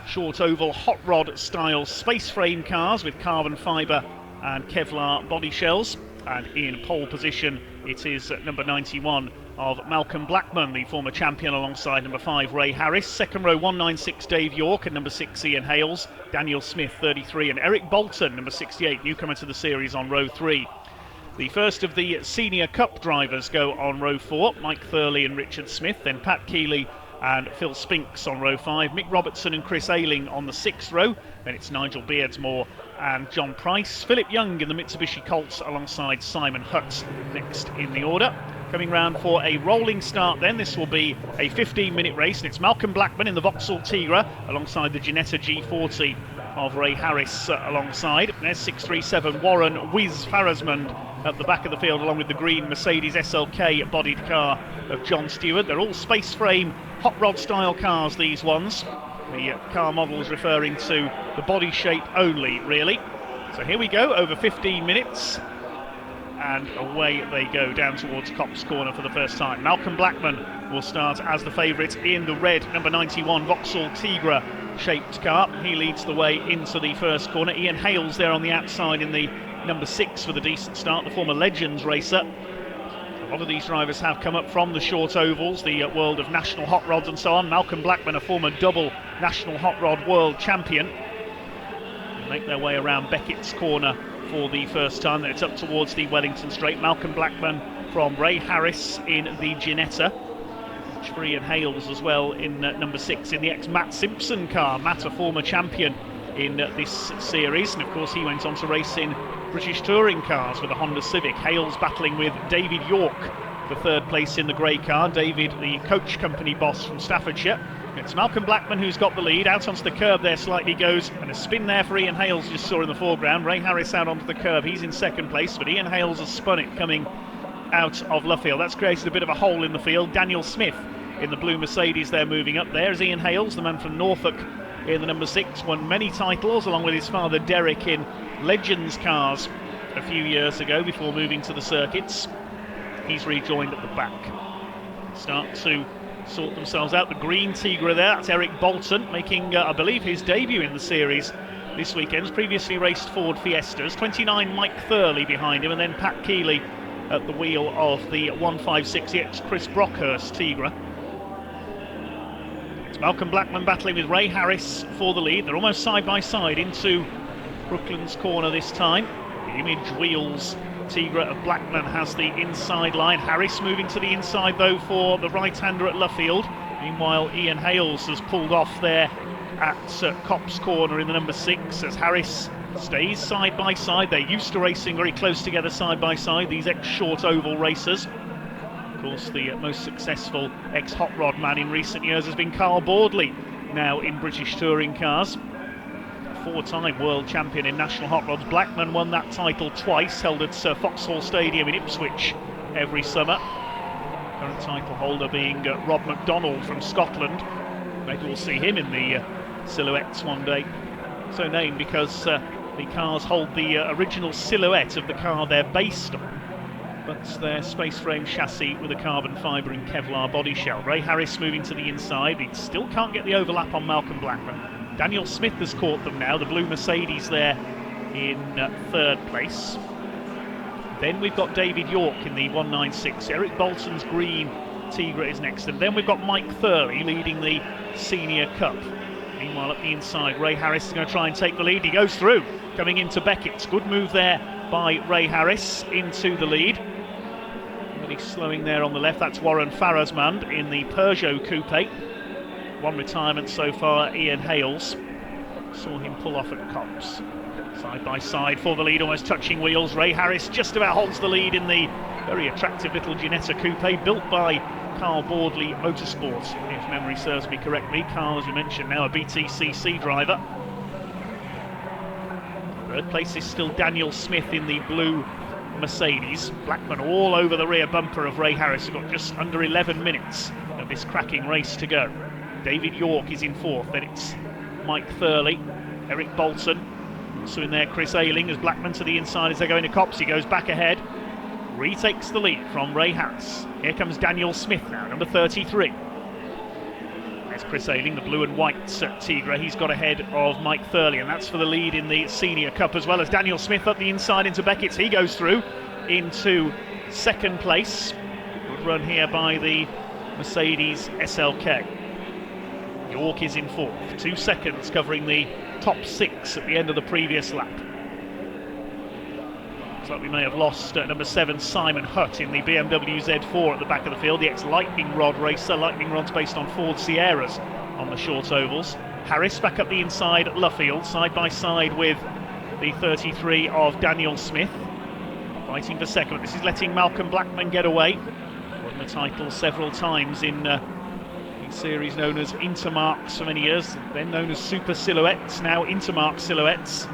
short oval hot rod style space frame cars with carbon fibre and Kevlar body shells. And in pole position it is number 91 of Malcolm Blackman, the former champion, alongside number 5 Ray Harris. Second row 196 Dave York and number 6 Ian Hales. Daniel Smith 33 and Eric Bolton number 68, newcomer to the series, on row 3. The first of the Senior Cup drivers go on row 4, Mike Thurley and Richard Smith, then Pat Keeley and Phil Spinks on row 5, Mick Robertson and Chris Ayling on the 6th row, then it's Nigel Beardsmore and John Price. Philip Young in the Mitsubishi Colts alongside Simon Hutt next in the order. Coming round for a rolling start then, this will be a 15-minute race, and it's Malcolm Blackman in the Vauxhall Tigra alongside the Ginetta G40 of Ray Harris alongside. There's 637 Warren Whiz Farasmond at the back of the field, along with the green Mercedes SLK bodied car of John Stewart. They're all space frame hot rod style cars, these ones. The car models referring to the body shape only, really. So here we go, over 15 minutes. And away they go down towards Cops Corner for the first time. Malcolm Blackman will start as the favourite in the red number 91 Vauxhall Tigra shaped car. He leads the way into the first corner. Ian Hales there on the outside in the number 6 for the decent start, the former Legends racer. A lot of these drivers have come up from the short ovals, the world of national hot rods and so on. Malcolm Blackman, a former double national hot rod world champion. They make their way around Beckett's Corner for the first time. Then it's up towards the Wellington Straight. Malcolm Blackman from Ray Harris in the Ginetta. Free and Hales as well in number 6 in the ex-Matt Simpson car. Matt, a former champion in this series, and of course he went on to race in British touring cars with a Honda Civic. Hales battling with David York for third place in the grey car. David, the coach company boss from Staffordshire. It's Malcolm Blackman who's got the lead. Out onto the curb there slightly goes, and a spin there for Ian Hales, just saw in the foreground. Ray Harris out onto the curb, he's in second place, but Ian Hales has spun it coming out of Luffield. That's created a bit of a hole in the field. Daniel Smith in the blue Mercedes there moving up. There's Ian Hales, the man from Norfolk in the number 6, won many titles along with his father Derek in Legends cars a few years ago before moving to the circuits. He's rejoined at the back. Start to sort themselves out. The green Tigra there, that's Eric Bolton making, I believe, his debut in the series this weekend. He's previously raced Ford Fiestas. 29 Mike Thurley behind him, and then Pat Keeley at the wheel of the 156X Chris Brockhurst Tigra. It's Malcolm Blackman battling with Ray Harris for the lead. They're almost side by side into Brooklands corner this time. The Image Wheels Tigra of Blackman has the inside line. Harris moving to the inside though for the right-hander at Luffield. Meanwhile, Ian Hales has pulled off there at Copse corner in the number 6 as Harris stays side by side. They're used to racing very close together side by side, these ex-short oval racers. Of course, the most successful ex-hot rod man in recent years has been Carl Boardley, now in British touring cars. 4-time world champion in national hot rods. Blackman won that title twice, held at Foxhall Stadium in Ipswich every summer. Current title holder being Rob McDonald from Scotland. Maybe we'll see him in the silhouettes one day. So named because the cars hold the original silhouette of the car they're based on, but their space frame chassis with a carbon fibre and Kevlar body shell. Ray Harris moving to the inside. He still can't get the overlap on Malcolm Blackman. Daniel Smith has caught them now, the blue Mercedes there in third place. Then we've got David York in the 196. Eric Bolton's green Tigra is next, and then we've got Mike Thurley leading the Senior Cup. Meanwhile, at the inside, Ray Harris is going to try and take the lead. He goes through, coming into Beckett's. Good move there by Ray Harris into the lead. Really slowing there on the left. That's Warren Farasmand in the Peugeot Coupe. One retirement so far, Ian Hales. Saw him pull off at Copse. Side by side for the lead, almost touching wheels. Ray Harris just about holds the lead in the very attractive little Ginetta Coupe built by Carl Boardley Motorsports, if memory serves me correctly. Carl, as we mentioned, now a BTCC driver. Third place is still Daniel Smith in the blue Mercedes. Blackman all over the rear bumper of Ray Harris. We've got just under 11 minutes of this cracking race to go. David York is in fourth, then it's Mike Thurley, Eric Bolton, also in there Chris Ayling as Blackman to the inside as they go into Copse. He goes back ahead, retakes the lead from Ray Harris. Here comes Daniel Smith now, number 33. There's Chris Ayling, the blue and white Tigra. He's got ahead of Mike Thurley, and that's for the lead in the Senior Cup, as well as Daniel Smith up the inside into Beckett's. He goes through into second place. Good run here by the Mercedes SLK. York is in fourth, 2 seconds covering the top 6 at the end of the previous lap. Looks like we may have lost number 7 Simon Hutt in the BMW Z4 at the back of the field, the ex-Lightning Rod racer. Lightning Rod's based on Ford Sierras on the short ovals. Harris back up the inside at Luffield, side by side with the 33 of Daniel Smith. Fighting for second, but this is letting Malcolm Blackman get away. Won the title several times in series known as Intermarques for many years, then known as Super Silhouettes, now Intermarque Silhouettes.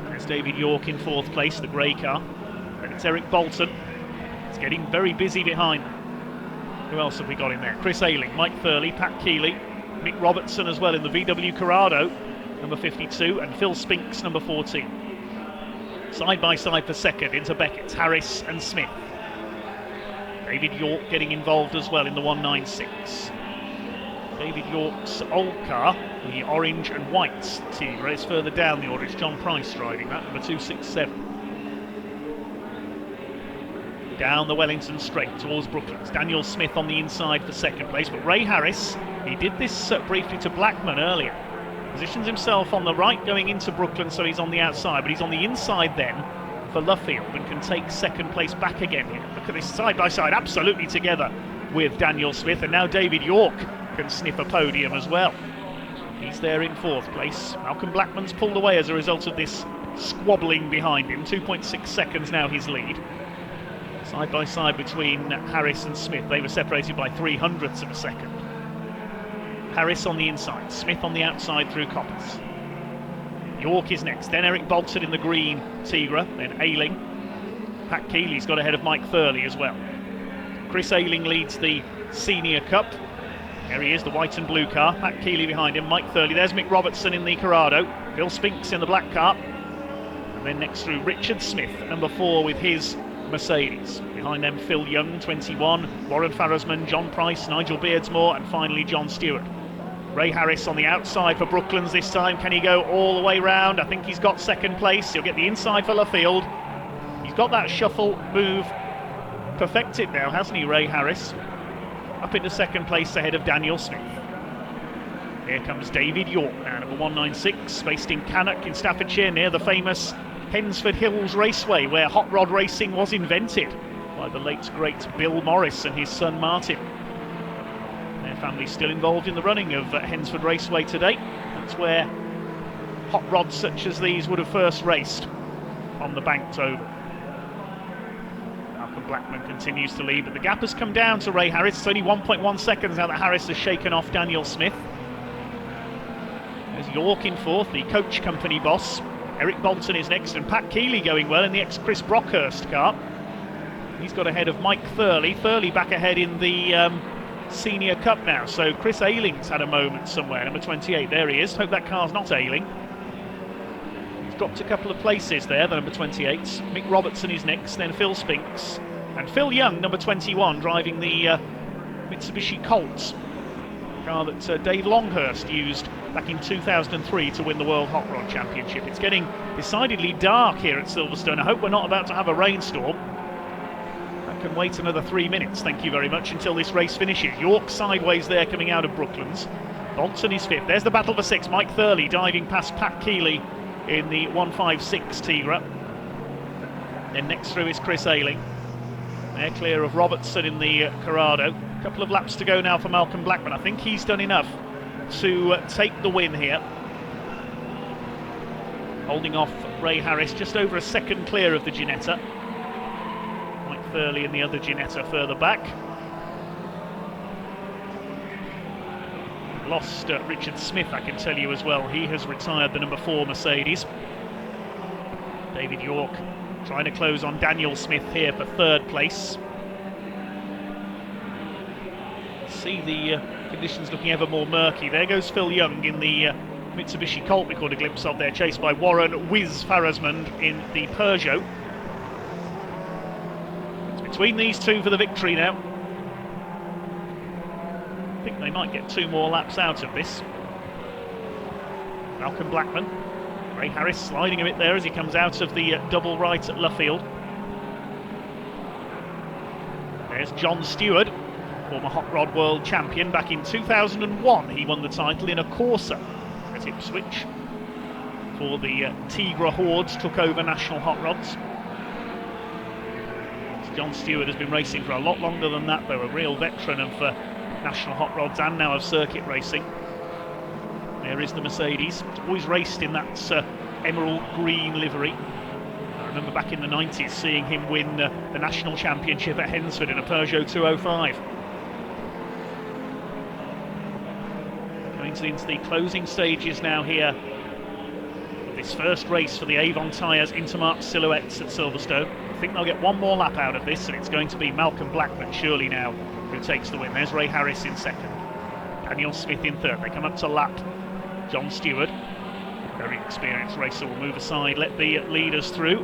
There's David York in fourth place, the grey car. Then it's Eric Bolton. It's getting very busy behind. Who else have we got in there? Chris Ayling, Mike Thurley, Pat Keeley, Mick Robertson as well in the VW Corrado, number 52, and Phil Spinks, number 14. Side by side for second into Beckett, Harris and Smith. David York getting involved as well in the 196. David York's old car, the orange and white Tigra, is further down the order. It's John Price driving that, number 267. Down the Wellington straight towards Brooklands. Daniel Smith on the inside for second place, but Ray Harris, he did this briefly to Blackman earlier. Positions himself on the right going into Brooklands, so he's on the outside, but he's on the inside then for Luffield and can take second place back again. Look at this side by side, absolutely together with Daniel Smith, and now David York can sniff a podium as well. He's there in fourth place. Malcolm Blackman's pulled away as a result of this squabbling behind him. 2.6 seconds now his lead. Side by side between Harris and Smith. They were separated by 0.03 of a second. Harris on the inside, Smith on the outside through Coppers. York is next, then Eric Bolton in the green Tigra, then Ayling. Pat Keeley's got ahead of Mike Thurley as well. Chris Ayling leads the Senior Cup. There he is, the white and blue car. Pat Keeley behind him, Mike Thurley. There's Mick Robertson in the Corrado. Phil Spinks in the black car. And then next through Richard Smith, number 4 with his Mercedes. Behind them Phil Young, 21, Warren Farrisman, John Price, Nigel Beardsmore, and finally John Stewart. Ray Harris on the outside for Brooklands this time. Can he go all the way round? I think he's got second place. He'll get the inside for Laffield. He's got that shuffle move perfected now, hasn't he, Ray Harris? Up into second place ahead of Daniel Smith. Here comes David York now, number 196, based in Cannock in Staffordshire, near the famous Hensford Hills Raceway, where hot rod racing was invented by the late great Bill Morris and his son Martin. Their family's still involved in the running of Hensford Raceway today. That's where hot rods such as these would have first raced, on the banked oval. Malcolm Blackman continues to lead, but the gap has come down to Ray Harris. It's only 1.1 seconds now that Harris has shaken off Daniel Smith. There's York in fourth, the coach company boss. Eric Bolton is next, and Pat Keeley going well in the ex-Chris Brockhurst car. He's got ahead of Mike Thurley. Thurley back ahead in the Senior Cup now, so Chris Ayling's had a moment somewhere, number 28. There he is. Hope that car's not Ayling. He's dropped a couple of places there, the number 28. Mick Robertson is next, then Phil Spinks. And Phil Young, number 21, driving the Mitsubishi Colt car that Dave Longhurst used back in 2003 to win the World Hot Rod Championship. It's getting decidedly dark here at Silverstone. I hope we're not about to have a rainstorm. I can wait another 3 minutes, thank you very much, until this race finishes. York sideways there coming out of Brooklands. Bolton is fifth. There's the battle for sixth. Mike Thurley diving past Pat Keeley in the 156 Tigra. Then next through is Chris Ayling. They're clear of Robertson in the Corrado. A couple of laps to go now for Malcolm Blackman. I think he's done enough to take the win here. Holding off Ray Harris, just over a second clear of the Ginetta. Mike Thurley in the other Ginetta further back. Lost Richard Smith, I can tell you as well. He has retired the number 4 Mercedes. David York trying to close on Daniel Smith here for third place. See the conditions looking ever more murky. There goes Phil Young in the Mitsubishi Colt we caught a glimpse of there, chased by Warren Whiz Farrisman in the Peugeot. It's between these two for the victory now. I think they might get 2 more laps out of this. Malcolm Blackman. Ray Harris sliding a bit there as he comes out of the double right at Luffield. There's John Stewart, former Hot Rod World Champion. Back in 2001 he won the title in a Corsa at Ipswich for the Tigra Hordes, took over National Hot Rods. John Stewart has been racing for a lot longer than that, though, a real veteran of National Hot Rods and now of circuit racing. There is the Mercedes. It's always raced in that emerald green livery. I remember back in the 90s seeing him win the National Championship at Hensford in a Peugeot 205. Going into the closing stages now here of this first race for the Avon Tyres Intermarque Silhouettes at Silverstone. I think they'll get 1 more lap out of this, and it's going to be Malcolm Blackman surely now who takes the win. There's Ray Harris in second, Daniel Smith in third. They come up to lap. John Stewart, very experienced racer, will move aside, let the leaders through,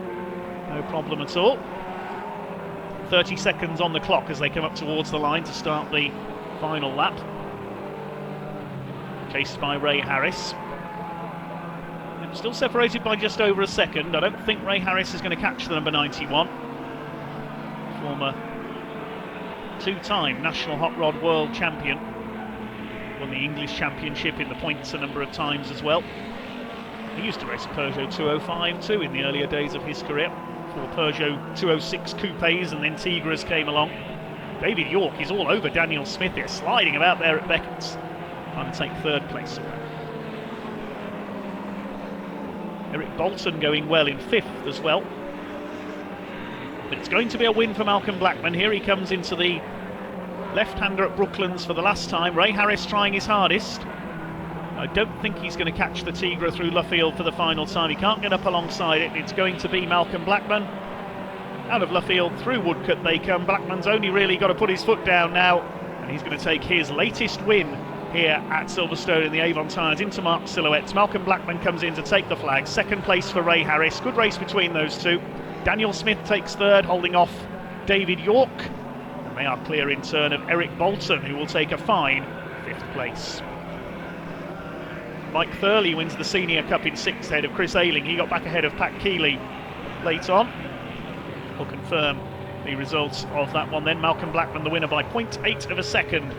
no problem at all. 30 seconds on the clock as they come up towards the line to start the final lap. Chased by Ray Harris. Still separated by just over a second. I don't think Ray Harris is going to catch the number 91. Former 2-time National Hot Rod World Champion. Won the English Championship in the points a number of times as well. He used to race a Peugeot 205 too in the earlier days of his career, before Peugeot 206 coupes and then Tigras came along. David York is all over Daniel Smith here, sliding about there at Beckett's, trying to take third place. Eric Bolton going well in fifth as well. But it's going to be a win for Malcolm Blackman. Here he comes into the Left-hander at Brooklands for the last time. Ray Harris trying his hardest. I don't think he's going to catch the Tigra through Luffield for the final time. He can't get up alongside it. It's going to be Malcolm Blackman. Out of Luffield, through Woodcut they come. Blackman's only really got to put his foot down now, and he's going to take his latest win here at Silverstone in the Avon Tyres Intermarque Silhouettes. Malcolm Blackman comes in to take the flag. Second place for Ray Harris. Good race between those two. Daniel Smith takes third, holding off David York. And they are clear in turn of Eric Bolton, who will take a fine 5th place. Mike Thurley wins the Senior Cup in 6th ahead of Chris Ayling. He got back ahead of Pat Keeley late on. We'll confirm the results of that one then. Malcolm Blackman the winner by 0.8 of a second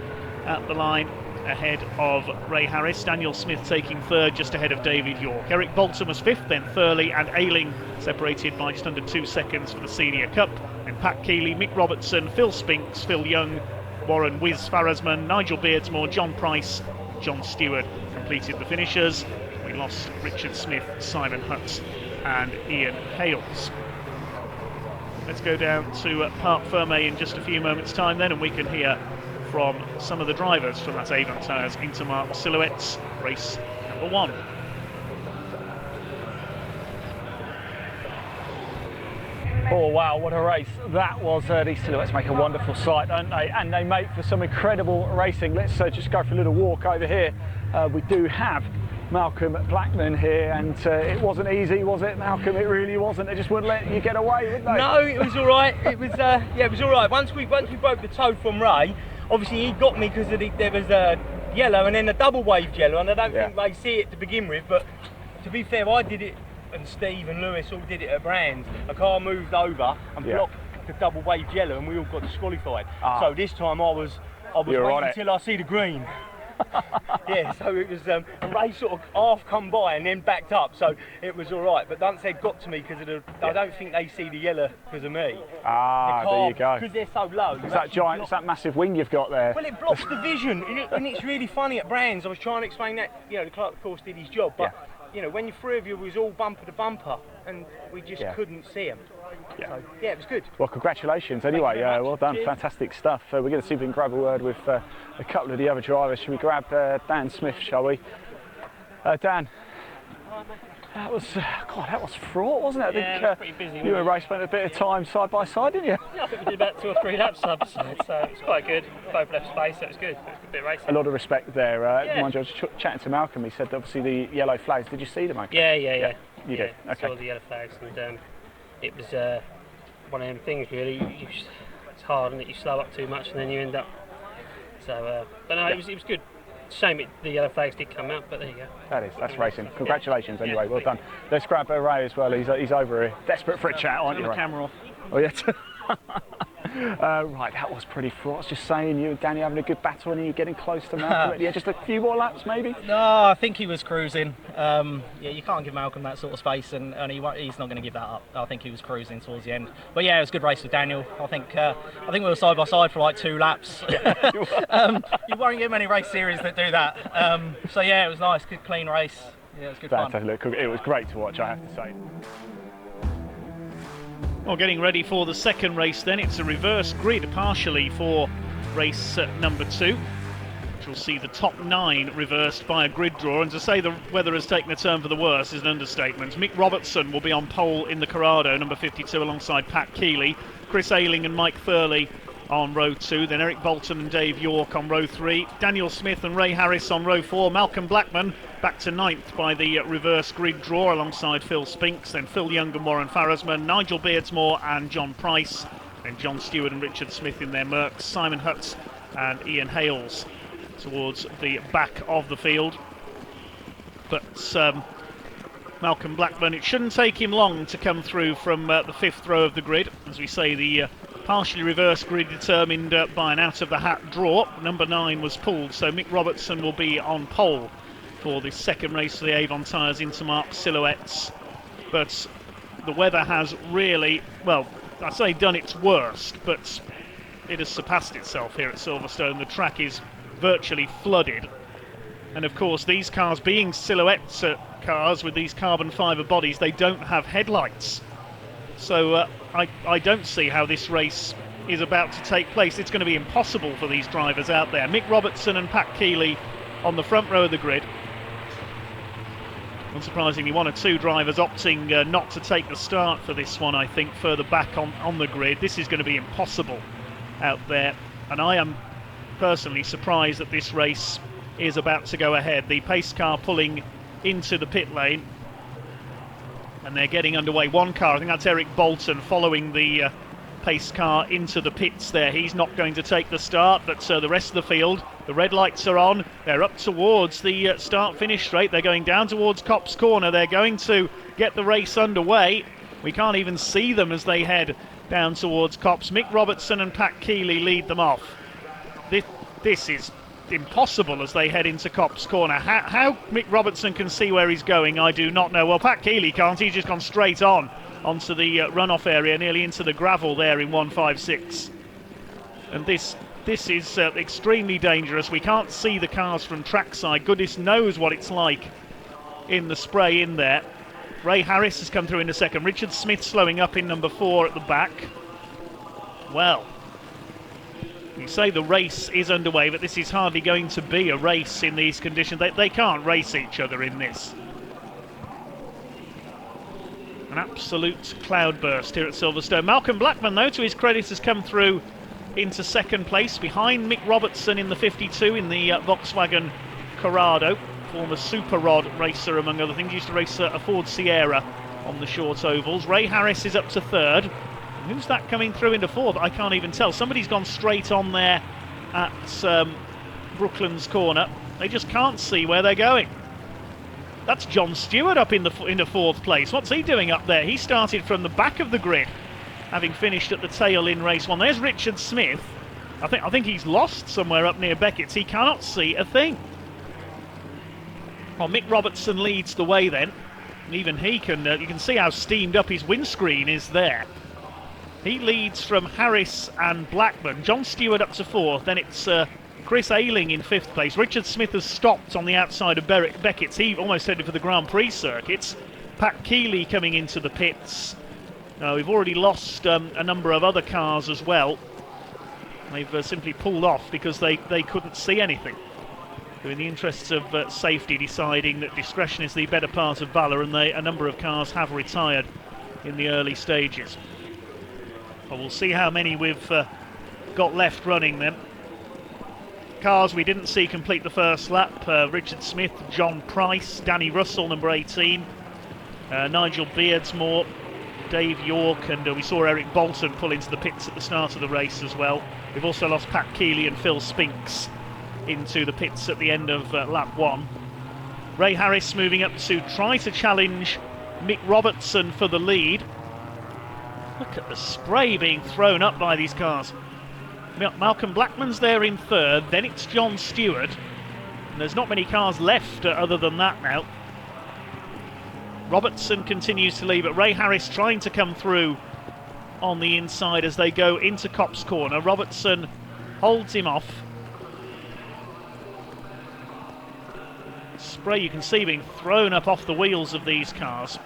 at the line, ahead of Ray Harris. Daniel Smith taking third, just ahead of David York. Eric Bolton was 5th, then Thurley and Ayling separated by just under 2 seconds for the Senior Cup. And Pat Keeley, Mick Robertson, Phil Spinks, Phil Young, Warren Wiz Farasman, Nigel Beardsmore, John Price, John Stewart completed the finishers. We lost Richard Smith, Simon Hutt and Ian Hales. Let's go down to Parc Fermé in just a few moments time then, and we can hear from some of the drivers from that Avon Tyres Intermarque Silhouettes race number 1. Oh wow, what a race that was. These silhouettes make a wonderful sight, don't they? And they make for some incredible racing. Let's just go for a little walk over here. We do have Malcolm Blackman here, and it wasn't easy, was it, Malcolm? It really wasn't. They just wouldn't let you get away, would they? No, it was all right. It was yeah, it was all right. Once we broke the toe from Ray, obviously he got me because there was a yellow and then a double waved yellow, and I don't think they see it to begin with. But to be fair, I did it, and Steve and Lewis all did it at Brands. A car moved over and blocked the double waved yellow, and we all got disqualified. So this time I was waiting until I see the green. Yeah, so it was Ray sort of half come by and then backed up, so it was all right. But once they got to me, because I don't think they see the yellow because of me. There you go. Because they're so low. It's that giant, it's that massive wing you've got there. Well, it blocks the vision, and it's really funny at Brands. I was trying to explain that, you know, the clerk of course did his job, but you know, when you 3 of you was all bumper to bumper, and we just couldn't see him. So, yeah, it was good. Well, congratulations anyway. Well done. Cheers. Fantastic stuff. We're going to see if we can grab a word with a couple of the other drivers. Should we grab Dan Smith, shall we? Dan, that was that was fraught, wasn't it? Yeah, I think, pretty busy. You and Ray spent a bit of time side by side, didn't you? Yeah, I think we did about 2 or 3 laps side by side, so it's quite good. Both left space, so it was good. It was a good bit of racing. A lot of respect there. Mind you, I was chatting to Malcolm. He said obviously the yellow flags. Did you see them? Yeah. You did. Okay. Saw the yellow flags, and it was one of them things really. It's hard, and you slow up too much, and then you end up. So, but no, it was good. Shame the yellow flags did come out, but there you go. That's racing. Congratulations anyway. Well done. Let's grab Ray as well. He's over here, desperate for a chat, aren't you? Turn the camera off. Oh yeah. Right, that was pretty fraught. I was just saying, you and Danny having a good battle, and you getting close to Malcolm. Yeah, just a few more laps maybe. No, I think he was cruising. Yeah, you can't give Malcolm that sort of space, and he's not going to give that up. I think he was cruising towards the end. But yeah, it was a good race with Daniel. I think we were side by side for like 2 laps. You won't get many race series that do that. So yeah, it was nice, good clean race. Yeah, it was good fun. Look, it was great to watch, I have to say. Well, getting ready for the second race then. It's a reverse grid partially for race number 2, which will see the top 9 reversed by a grid draw. And to say the weather has taken a turn for the worse is an understatement. Mick Robertson will be on pole in the Corrado, number 52, alongside Pat Keeley. Chris Ayling and Mike Thurley on row 2, then Eric Bolton and Dave York on row 3, Daniel Smith and Ray Harris on row 4, Malcolm Blackman back to 9th by the reverse grid draw alongside Phil Spinks, then Phil Young and Warren Farasman, Nigel Beardsmore and John Price, then John Stewart and Richard Smith in their Mercs, Simon Hutt and Ian Hales towards the back of the field. But Malcolm Blackman, it shouldn't take him long to come through from the 5th row of the grid. As we say, the partially reversed grid determined by an out-of-the-hat draw. Number 9 was pulled, so Mick Robertson will be on pole for the second race of the Avon Tyres Intermarque Silhouettes. But the weather has really, well, I say done its worst, but it has surpassed itself here at Silverstone. The track is virtually flooded. And of course, these cars being silhouette cars with these carbon fibre bodies, they don't have headlights. So I don't see how this race is about to take place. It's going to be impossible for these drivers out there. Mick Robertson and Pat Keeley on the front row of the grid. Unsurprisingly, one or two drivers opting not to take the start for this one, I think, further back on the grid. This is going to be impossible out there, and I am personally surprised that this race is about to go ahead. The pace car pulling into the pit lane, and they're getting underway. One car, I think that's Eric Bolton, following the pace car into the pits there. He's not going to take the start, but the rest of the field, the red lights are on. They're up towards the start-finish straight. They're going down towards Copse Corner. They're going to get the race underway. We can't even see them as they head down towards Copse. Mick Robertson and Pat Keeley lead them off. This is impossible as they head into Copse Corner. How Mick Robertson can see where he's going, I do not know. Well, Pat Keeley can't. He's just gone straight onto the runoff area, nearly into the gravel there in 156. And this is extremely dangerous. We can't see the cars from trackside. Goodness knows what it's like in the spray in there. Ray Harris has come through in a second. Richard Smith slowing up in number 4 at the back. Well, you say the race is underway, but this is hardly going to be a race in these conditions. They can't race each other in this. An absolute cloudburst here at Silverstone. Malcolm Blackman, though, to his credit, has come through into second place behind Mick Robertson in the 52 in the Volkswagen Corrado. Former Super Rod racer, among other things. Used to race a Ford Sierra on the short ovals. Ray Harris is up to third. Who's that coming through into fourth? I can't even tell. Somebody's gone straight on there at Brooklands Corner. They just can't see where they're going. That's John Stewart up into fourth place. What's he doing up there? He started from the back of the grid, having finished at the tail in race 1. There's Richard Smith. I think he's lost somewhere up near Beckett's. He cannot see a thing. Well, Mick Robertson leads the way then. And even he can, you can see how steamed up his windscreen is there. He leads from Harris and Blackman. John Stewart up to fourth. Then it's Chris Ayling in fifth place. Richard Smith has stopped on the outside of Beckett's. He almost headed for the Grand Prix circuits. Pat Keeley coming into the pits. We've already lost a number of other cars as well. They've simply pulled off because they couldn't see anything. So in the interests of safety, deciding that discretion is the better part of valour, and a number of cars have retired in the early stages. Well, we'll see how many we've got left running then. Cars we didn't see complete the first lap. Richard Smith, John Price, Danny Russell, number 18, Nigel Beardsmore, Dave York, and we saw Eric Bolton pull into the pits at the start of the race as well. We've also lost Pat Keeley and Phil Spinks into the pits at the end of lap 1. Ray Harris moving up to try to challenge Mick Robertson for the lead. Look at the spray being thrown up by these cars. Malcolm Blackman's there in third, then it's John Stewart. And there's not many cars left other than that now. Robertson continues to lead, but Ray Harris trying to come through on the inside as they go into Copse Corner. Robertson holds him off. Spray you can see being thrown up off the wheels of these cars.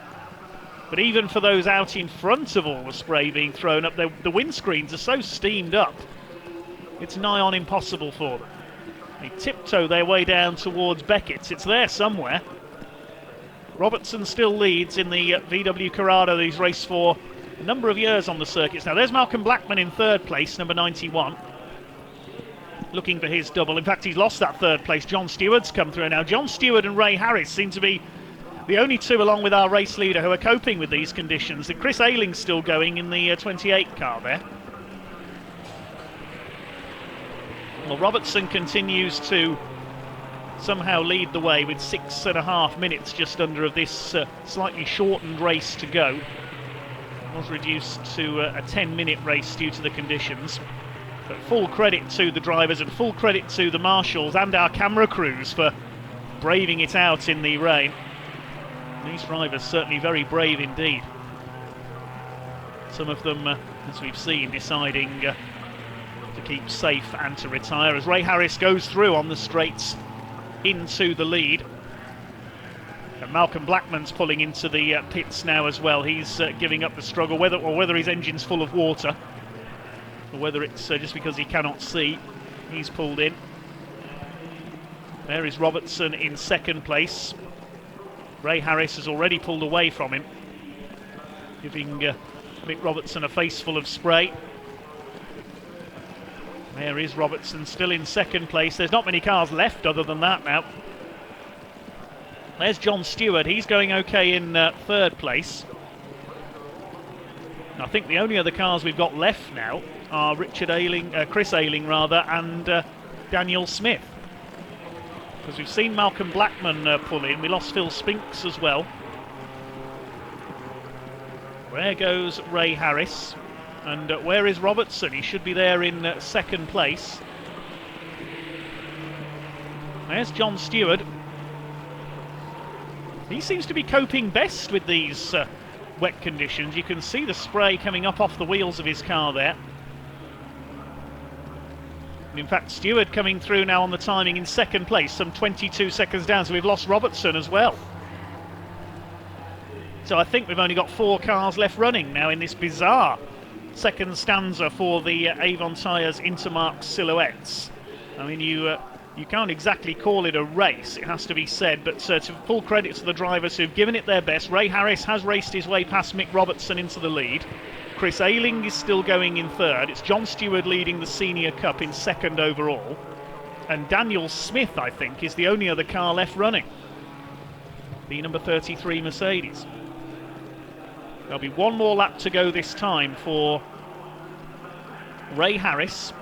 But even for those out in front of all the spray being thrown up, the windscreens are so steamed up, it's nigh on impossible for them. They tiptoe their way down towards Beckett's. It's there somewhere. Robertson still leads in the VW Corrado that he's raced for a number of years on the circuits. Now there's Malcolm Blackman in third place, number 91. Looking for his double. In fact, he's lost that third place. John Stewart's come through now. John Stewart and Ray Harris seem to be the only two, along with our race leader, who are coping with these conditions. And Chris Ayling's still going in the 28 car there. Well, Robertson continues to somehow lead the way with 6.5 minutes just under of this slightly shortened race to go. It was reduced to a 10-minute race due to the conditions. But full credit to the drivers and full credit to the marshals and our camera crews for braving it out in the rain. These drivers certainly very brave indeed. Some of them, as we've seen, deciding to keep safe and to retire as Ray Harris goes through on the straights into the lead. And Malcolm Blackman's pulling into the pits now as well. He's giving up the struggle, whether his engine's full of water. or whether it's just because he cannot see. He's pulled in. There is Robertson in second place. Ray Harris has already pulled away from him, giving Mick Robertson a face full of spray. There is Robertson still in second place. There's not many cars left other than that now. There's John Stewart. He's going okay in third place. I think the only other cars we've got left now are Chris Ayling rather, and Daniel Smith. Because we've seen Malcolm Blackman pull in. We lost Phil Spinks as well. Where goes Ray Harris? And where is Robertson? He should be there in second place. There's John Stewart. He seems to be coping best with these wet conditions. You can see the spray coming up off the wheels of his car there. And in fact, Stewart coming through now on the timing in second place, some 22 seconds down, so we've lost Robertson as well. So I think we've only got 4 cars left running now in this bizarre second stanza for the Avon Tyres Intermarque Silhouettes. I mean, you can't exactly call it a race, it has to be said, but to full credit to the drivers who've given it their best. Ray Harris has raced his way past Mick Robertson into the lead. Chris Ayling is still going in third. It's John Stewart leading the Senior Cup in second overall. And Daniel Smith, I think, is the only other car left running. The number 33 Mercedes. There'll be one more lap to go this time for Ray Harris.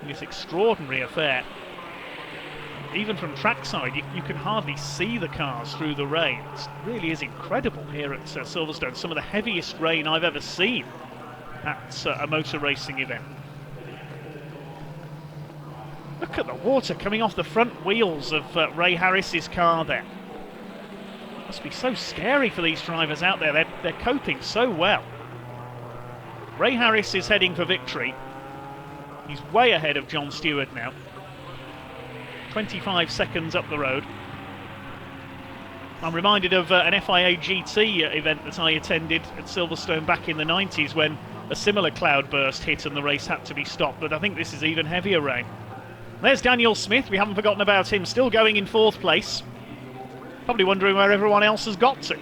This extraordinary affair. Even from trackside, you can hardly see the cars through the rain. It really is incredible here at Silverstone. Some of the heaviest rain I've ever seen at a motor racing event. Look at the water coming off the front wheels of Ray Harris's car there. Must be so scary for these drivers out there. They're coping so well. Ray Harris is heading for victory. He's way ahead of John Stewart now. 25 seconds up the road. I'm reminded of an FIA GT event that I attended at Silverstone back in the 90s when a similar cloudburst hit and the race had to be stopped, but I think this is even heavier rain. There's Daniel Smith, we haven't forgotten about him, still going in fourth place. Probably wondering where everyone else has got to.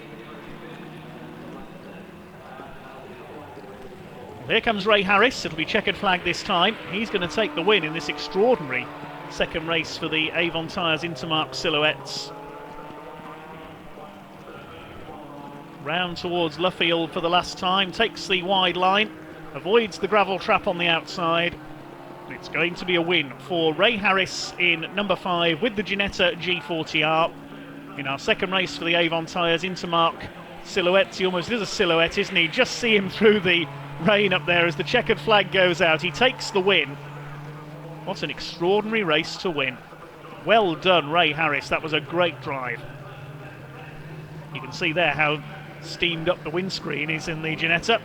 Here comes Ray Harris, it'll be checkered flag this time. He's going to take the win in this extraordinary second race for the Avon Tyres Intermarque Silhouettes. Round towards Luffield for the last time, takes the wide line, avoids the gravel trap on the outside. It's going to be a win for Ray Harris in number 5 with the Ginetta G40R. In our second race for the Avon Tyres Intermarque Silhouettes. He almost is a silhouette, isn't he? Just see him through the rain up there as the checkered flag goes out. He takes the win. What an extraordinary race to win. Well done, Ray Harris. That was a great drive. You can see there how steamed up the windscreen is in the Ginetta.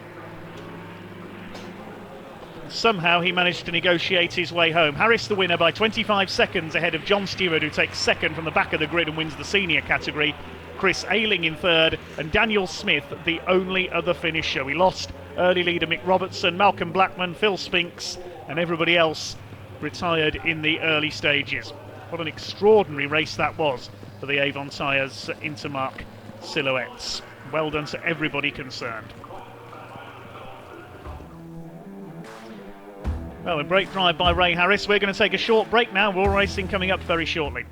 Somehow he managed to negotiate his way home. Harris the winner by 25 seconds ahead of John Stewart, who takes second from the back of the grid and wins the senior category. Chris Ayling in third, and Daniel Smith the only other finisher. We lost early leader Mick Robertson, Malcolm Blackman, Phil Spinks, and everybody else retired in the early stages. What an extraordinary race that was for the Avon Tyres Intermarque Silhouettes. Well done to everybody concerned. Well, a great drive by Ray Harris. We're going to take a short break now. More racing coming up very shortly.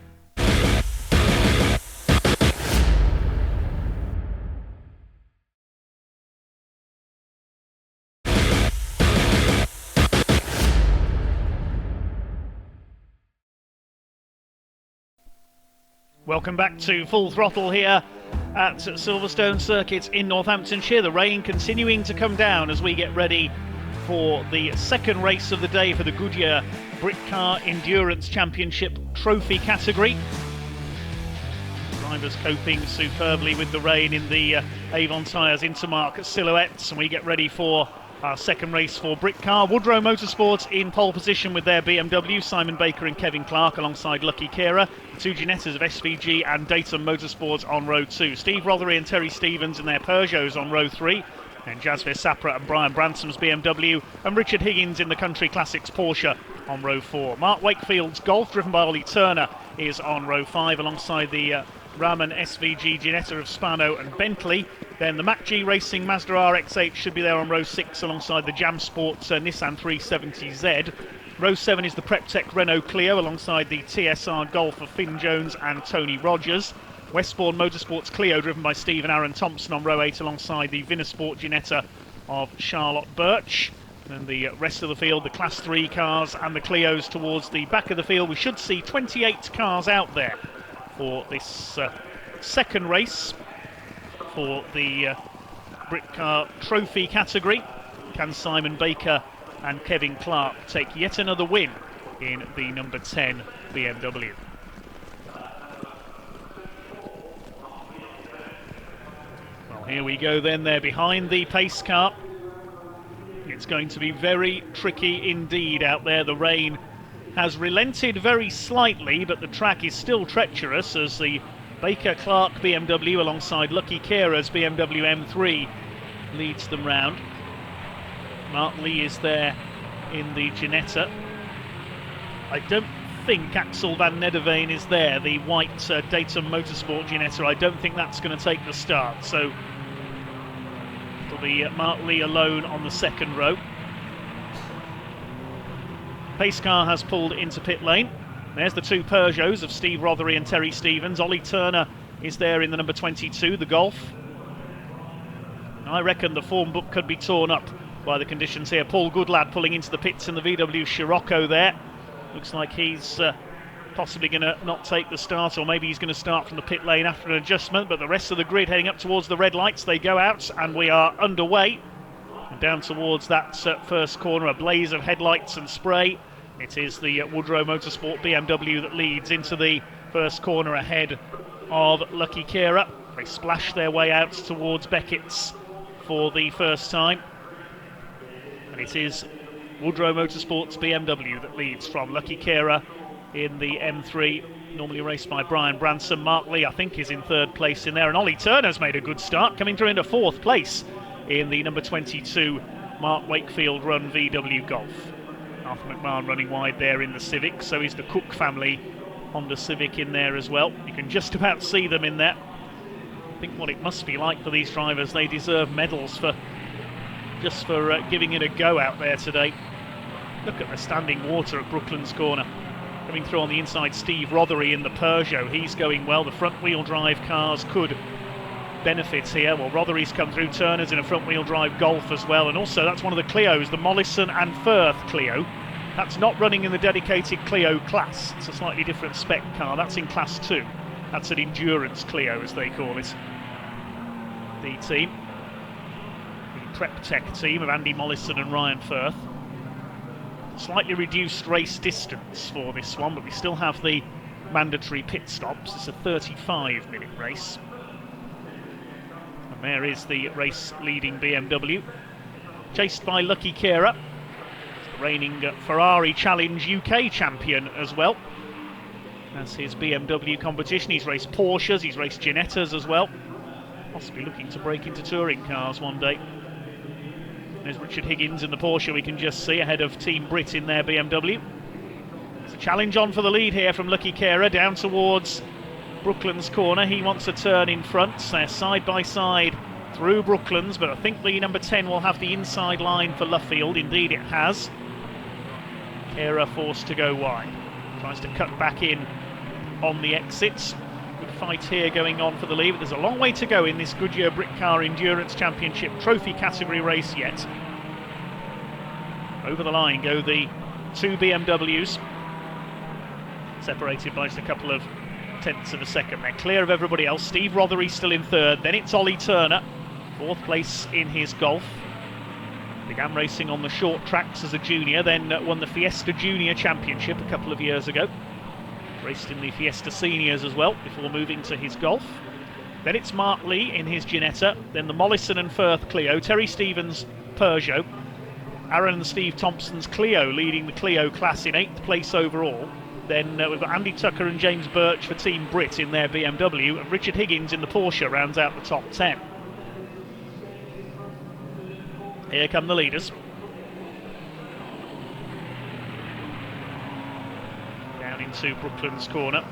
Welcome back to Full Throttle here at Silverstone Circuit in Northamptonshire. The rain continuing to come down as we get ready for the second race of the day for the Goodyear Britcar Endurance Championship Trophy category. Drivers coping superbly with the rain in the Avon Tyres Intermarque Silhouettes, and we get ready for our second race for Britcar. Woodrow Motorsports in pole position with their BMW, Simon Baker and Kevin Clark alongside Lucky Kira. The two Ginettas of SVG and Dayton Motorsports on row 2. Steve Rothery and Terry Stevens in their Peugeots on row 3. And Jasvir Sapra and Brian Bransom's BMW, and Richard Higgins in the Country Classics Porsche on row 4. Mark Wakefield's Golf, driven by Ollie Turner, is on row 5 alongside the Raman SVG Ginetta of Spano and Bentley. Then the MacG Racing Mazda RX-8 should be there on row 6 alongside the Jam Sports Nissan 370Z. Row 7 is the PrepTech Renault Clio alongside the TSR Golf of Finn Jones and Tony Rogers. Westbourne Motorsports Clio, driven by Steve and Aaron Thompson, on row 8 alongside the Vinasport Ginetta of Charlotte Birch. And the rest of the field, the Class 3 cars and the Clios towards the back of the field. We should see 28 cars out there for this second race for the Britcar Trophy category. Can Simon Baker and Kevin Clark take yet another win in the number 10 BMW? Here we go then, they're behind the pace car. It's going to be very tricky indeed out there. The rain has relented very slightly, but the track is still treacherous as the Baker Clark BMW alongside Lucky Kera's BMW M3 leads them round. Mark Lee is there in the Ginetta. I don't think Axel van Nederveen is there, the white Dayton Motorsport Ginetta. I don't think that's going to take the start, so it'll be Mark Lee alone on the second row. Pace car has pulled into pit lane. There's the two Peugeots of Steve Rothery and Terry Stevens. Ollie Turner is there in the number 22, the Golf. I reckon the form book could be torn up by the conditions here. Paul Goodlad pulling into the pits in the VW Scirocco there. Looks like he's possibly going to not take the start, or maybe he's going to start from the pit lane after an adjustment, but the rest of the grid heading up towards the red lights. They go out and we are underway. And down towards that first corner, a blaze of headlights and spray. It is the Woodrow Motorsport BMW that leads into the first corner ahead of Lucky Kera. They splash their way out towards Beckett's for the first time. And it is Woodrow Motorsport's BMW that leads from Lucky Kera in the M3, normally raced by Brian Branson. Mark Lee, I think, is in third place in there, and Ollie Turner's made a good start, coming through into fourth place in the number 22 Mark Wakefield run VW Golf. Arthur McMahon running wide there in the Civic, so is the Cook family Honda Civic in there as well. You can just about see them in there. I think what it must be like for these drivers, they deserve medals for just for giving it a go out there today. Look at the standing water at Brooklands Corner. Coming through on the inside, Steve Rothery in the Peugeot. He's going well. The front-wheel drive cars could benefit here. Well, Rothery's come through. Turner's in a front-wheel drive Golf as well. And also, that's one of the Clios, the Mollison and Firth Clio. That's not running in the dedicated Clio class. It's a slightly different spec car. That's in Class 2. That's an endurance Clio, as they call it. The team. The PrepTech team of Andy Mollison and Ryan Firth. Slightly reduced race distance for this one, but we still have the mandatory pit stops. It's a 35-minute race. And there is the race-leading BMW, chased by Lucky Kera, the reigning Ferrari Challenge UK champion as well. That's his BMW competition. He's raced Porsches, he's raced Ginettas as well. Possibly looking to break into touring cars one day. There's Richard Higgins in the Porsche, we can just see, ahead of Team Brit in their BMW. There's a challenge on for the lead here from Lucky Kera, down towards Brooklands Corner. He wants a turn in front. They're side by side through Brooklands, but I think the number 10 will have the inside line for Luffield. Indeed it has. Kera forced to go wide. Tries to cut back in on the exits. Good fight here going on for the lead, but there's a long way to go in this Goodyear Britcar Endurance Championship Trophy category race yet. Over the line go the two BMWs, separated by just a couple of tenths of a second. They're clear of everybody else. Steve Rothery still in third, then it's Ollie Turner, fourth place in his Golf. Began racing on the short tracks as a junior, then won the Fiesta Junior Championship a couple of years ago. Raced in the Fiesta Seniors as well before moving to his Golf. Then it's Mark Lee in his Ginetta, then the Mollison and Firth Clio, Terry Stevens Peugeot, Aaron and Steve Thompson's Clio leading the Clio class in 8th place overall. Then we've got Andy Tucker and James Birch for Team Brit in their BMW, and Richard Higgins in the Porsche rounds out the top 10. Here come the leaders. Down into Brooklands corner.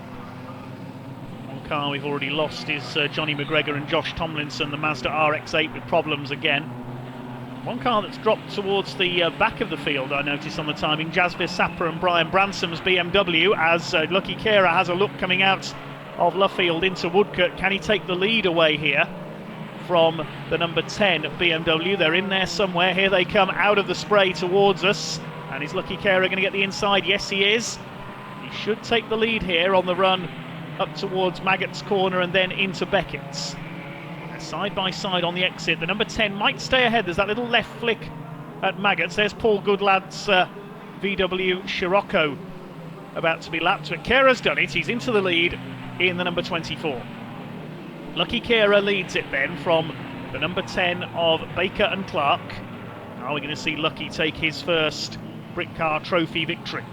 One car we've already lost is Johnny McGregor and Josh Tomlinson, the Mazda RX-8 with problems again. One car that's dropped towards the back of the field, I noticed on the timing, Jasvir Sapra and Brian Bransom's BMW, as Lucky Kera has a look coming out of Luffield into Woodcote. Can he take the lead away here from the number 10 BMW? They're in there somewhere. Here they come out of the spray towards us. And is Lucky Kera going to get the inside? Yes, he is. He should take the lead here on the run up towards Maggott's corner and then into Beckett's. They're side by side on the exit. The number 10 might stay ahead. There's that little left flick at Maggott's. There's Paul Goodlad's VW Scirocco about to be lapped, but Kera's done it. He's into the lead in the number 24. Lucky Kera leads it then from the number 10 of Baker and Clark. Are we going to see Lucky take his first Britcar trophy victory?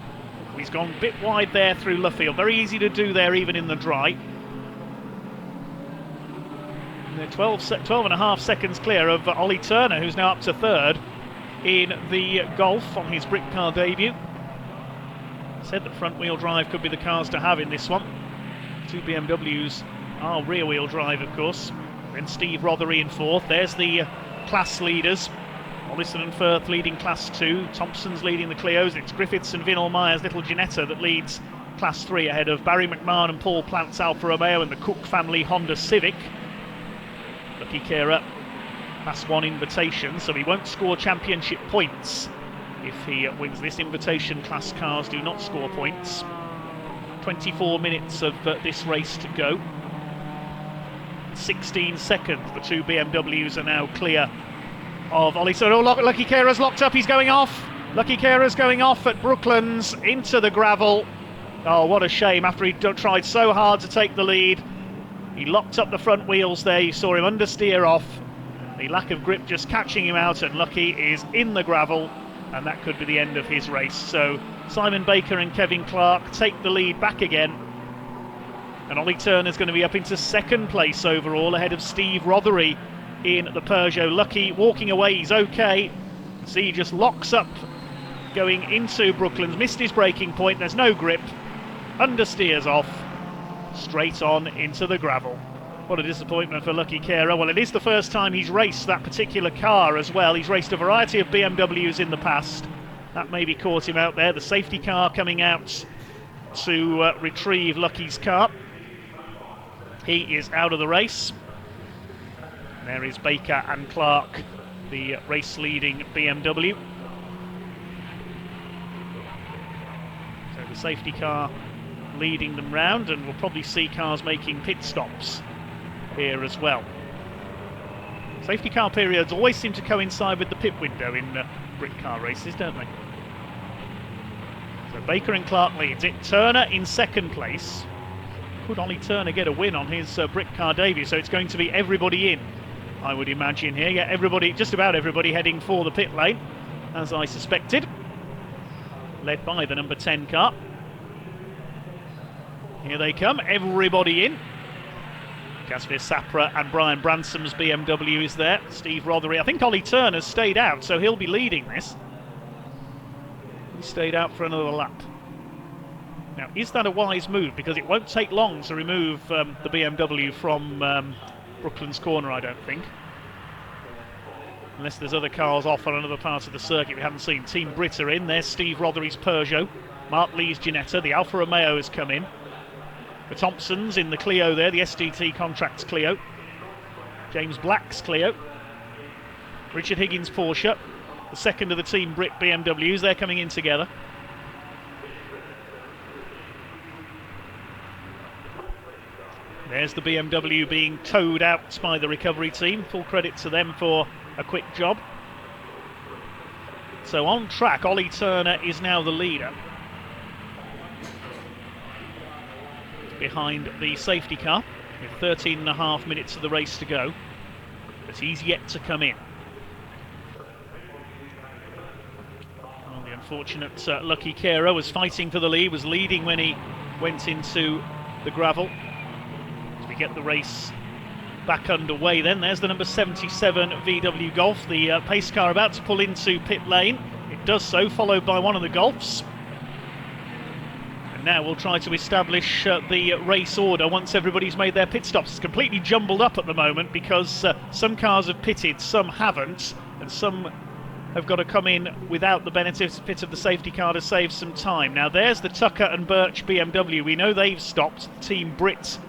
He's gone a bit wide there through Luffield. Very easy to do there even in the dry. And they're 12 and a half seconds clear of Ollie Turner, who's now up to third in the Golf on his Britcar debut. Said that front wheel drive could be the cars to have in this one. Two BMWs are rear wheel drive, of course. Then Steve Rothery in fourth. There's the class leaders. Ollison and Firth leading Class 2. Thompson's leading the Clios. It's Griffiths and Vinal Myers' little Ginetta that leads Class 3 ahead of Barry McMahon and Paul Plant's Alfa Romeo and the Cook family Honda Civic. Lucky Kera, Class 1 invitation, so he won't score championship points if he wins this invitation. Class cars do not score points. 24 minutes of this race to go. 16 seconds. The two BMWs are now clear of Ollie. So Lucky Kera's locked up. He's going off. Lucky Kera's going off at Brooklands into the gravel. Oh, what a shame. After he tried so hard to take the lead, he locked up the front wheels there. You saw him understeer off. The lack of grip just catching him out, and Lucky is in the gravel, and that could be the end of his race. So Simon Baker and Kevin Clark take the lead back again. And Ollie Turner's going to be up into second place overall, ahead of Steve Rothery in the Peugeot. Lucky walking away, he's okay. See, he just locks up going into Brooklands, missed his braking point, there's no grip, understeers off, straight on into the gravel. What a disappointment for Lucky Kera. Well, it is the first time he's raced that particular car as well. He's raced a variety of BMWs in the past. That maybe caught him out there. The safety car coming out to retrieve Lucky's car. He is out of the race. There is Baker and Clark, the race-leading BMW. So the safety car leading them round, and we'll probably see cars making pit stops here as well. Safety car periods always seem to coincide with the pit window in Britcar races, don't they? So Baker and Clark leads it. Turner in second place. Could Ollie Turner get a win on his Britcar debut? So it's going to be everybody in, I would imagine here. Yeah, everybody, just about everybody heading for the pit lane, as I suspected. Led by the number 10 car. Here they come, everybody in. Jasvir Sapra and Brian Bransom's BMW is there. Steve Rothery. I think Ollie Turner's stayed out, so he'll be leading this. He stayed out for another lap. Now, is that a wise move? Because it won't take long to remove the BMW from Brooklands corner, I don't think. Unless there's other cars off on another part of the circuit we haven't seen. Team Brit are in. There's Steve Rothery's Peugeot. Mark Lee's Ginetta. The Alfa Romeo has come in. The Thompsons in the Clio there, the SDT Contracts Clio. James Black's Clio. Richard Higgins' Porsche. The second of the Team Brit BMWs. They're coming in together. There's the BMW being towed out by the recovery team. Full credit to them for a quick job. So on track, Ollie Turner is now the leader, behind the safety car, with 13.5 minutes of the race to go. But he's yet to come in. Well, the unfortunate Lucky Kera was fighting for the lead, was leading when he went into the gravel. As we get the race back underway then. There's the number 77 VW Golf, the pace car about to pull into pit lane. It does so, followed by one of the Golfs. And now we'll try to establish the race order once everybody's made their pit stops. It's completely jumbled up at the moment because some cars have pitted, some haven't, and some have got to come in without the benefit of the safety car to save some time. Now there's the Tucker and Birch BMW. We know they've stopped. Team Brit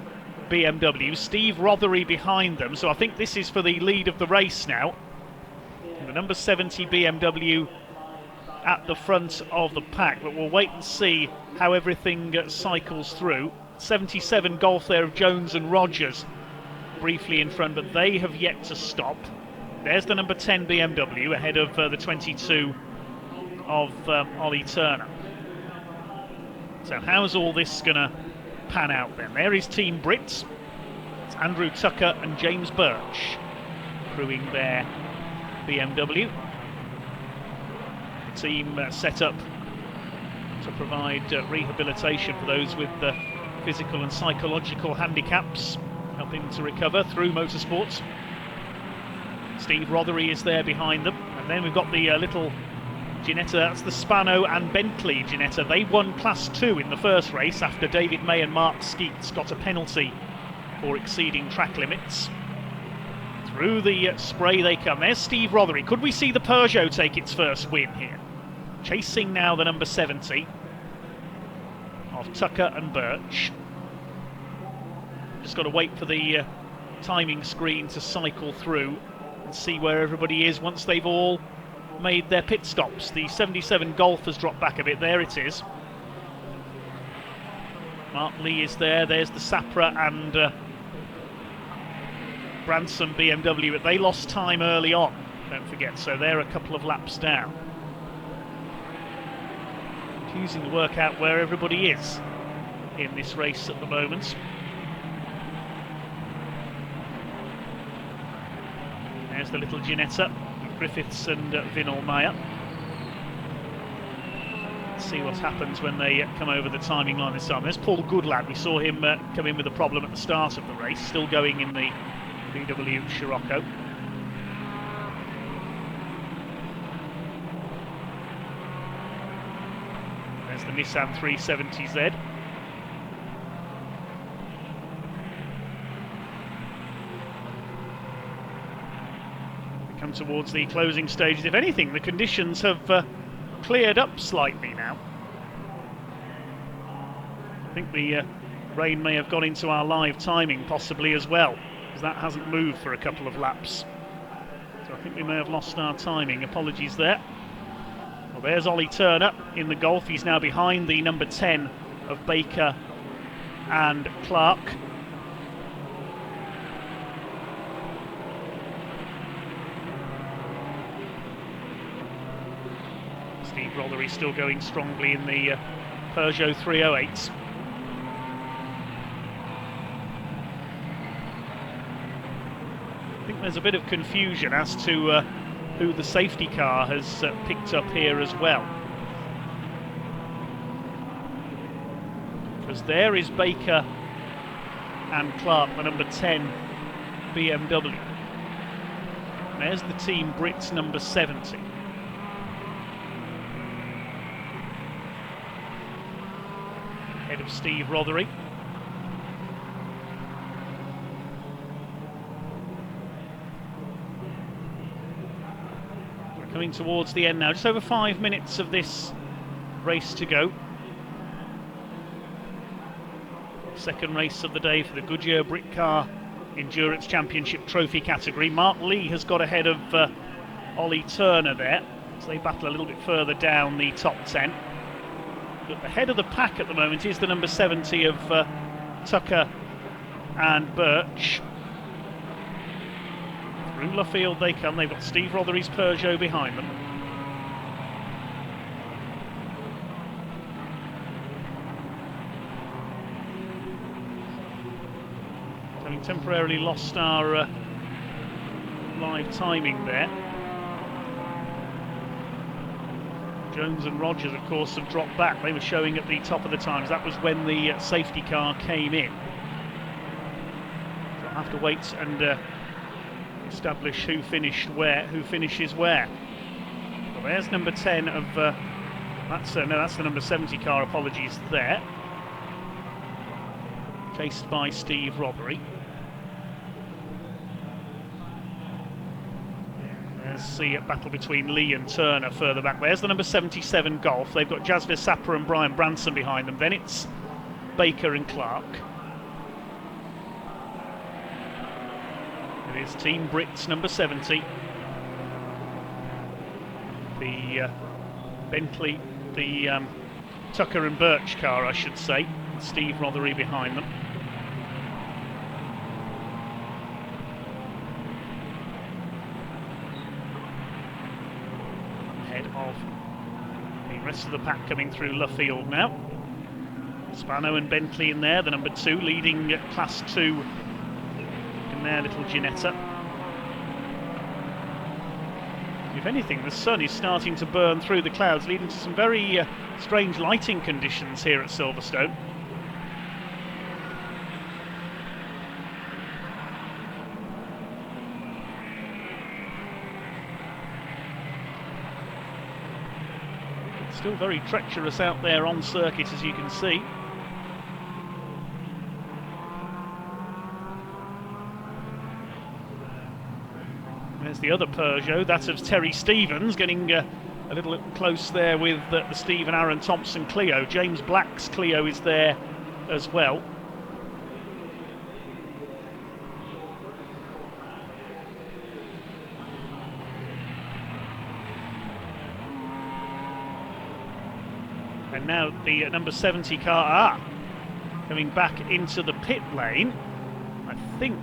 BMW. Steve Rothery behind them. So I think this is for the lead of the race now. And the number 70 BMW at the front of the pack. But we'll wait and see how everything cycles through. 77 Golf there of Jones and Rogers briefly in front, but they have yet to stop. There's the number 10 BMW ahead of the 22 of Ollie Turner. So how's all this going to pan out then? There is Team Brits. It's Andrew Tucker and James Birch crewing their BMW. The team set up to provide rehabilitation for those with physical and psychological handicaps, helping to recover through motorsports. Steve Rothery is there behind them, and then we've got the little Ginetta, that's the Spano and Bentley Ginetta. They won Class 2 in the first race after David May and Mark Skeets got a penalty for exceeding track limits. Through the spray they come. There's Steve Rothery. Could we see the Peugeot take its first win here? Chasing now the number 70 of Tucker and Birch. Just got to wait for the timing screen to cycle through and see where everybody is once they've all made their pit stops. The 77 Golf has dropped back a bit. There it is. Mark Lee is there. There's the Sapra and Branson BMW, but they lost time early on, don't forget, so they're a couple of laps down. Confusing to work out where everybody is in this race at the moment. There's the little Ginetta with Griffiths and Vinal Meyer. Let's see what happens when they come over the timing line this time. There's Paul Goodlad. We saw him come in with a problem at the start of the race, still going in the VW Scirocco. There's the Nissan 370Z. Come towards the closing stages. If anything, the conditions have cleared up slightly now. I think the rain may have gone into our live timing possibly as well, because that hasn't moved for a couple of laps. So I think we may have lost our timing. Apologies there. Well, there's Ollie Turner in the Golf. He's now behind the number 10 of Baker and Clark. Steve Rothery still going strongly in the Peugeot 308s. I think there's a bit of confusion as to who the safety car has picked up here as well. Because there is Baker and Clark, the number 10 BMW. And there's the Team Brits number 70. Head of Steve Rothery. We're coming towards the end now, just over 5 minutes of this race to go. Second race of the day for the Goodyear Britcar Endurance Championship Trophy category. Mark Lee has got ahead of Ollie Turner there, so they battle a little bit further down the top 10. But the head of the pack at the moment is the number 70 of Tucker and Birch. Through Luffield they come. They've got Steve Rothery's Peugeot behind them. Having temporarily lost our live timing there. Jones and Rogers, of course, have dropped back. They were showing at the top of the times. That was when the safety car came in. So have to wait and establish who finished where, who finishes where. Well, there's number 10 of that's the number 70 car. Apologies there. Chased by Steve Rothery. There's the battle between Lee and Turner further back. There's the number 77 Golf. They've got Jasmine Sapper and Brian Branson behind them. Then it's Baker and Clark. It is Team Brits number 70. The Bentley, the Tucker and Birch car, I should say. Steve Rothery behind them. Ahead of the rest of the pack coming through Luffield now. Spano and Bentley in there, the number 2 leading Class 2 in their little Ginetta. If anything, the sun is starting to burn through the clouds, leading to some very strange lighting conditions here at Silverstone. It's still very treacherous out there on circuit, as you can see. There's the other Peugeot, that of Terry Stevens, getting a little close there with the Steve and Aaron Thompson Clio. James Black's Clio is there as well. And now the number 70 car coming back into the pit lane. I think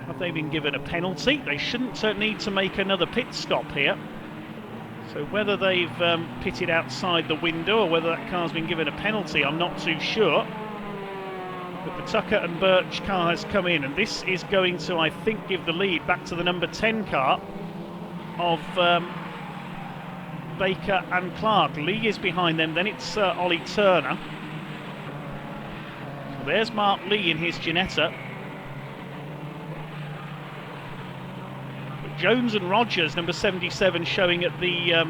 have they been given a penalty? They shouldn't need to make another pit stop here. So whether they've pitted outside the window or whether that car's been given a penalty, I'm not too sure. But the Tucker and Birch car has come in, and this is going to, I think, give the lead back to the number 10 car of Baker and Clark. Lee is behind them, then it's Ollie Turner. So there's Mark Lee in his Ginetta. Jones and Rogers, number 77, showing at the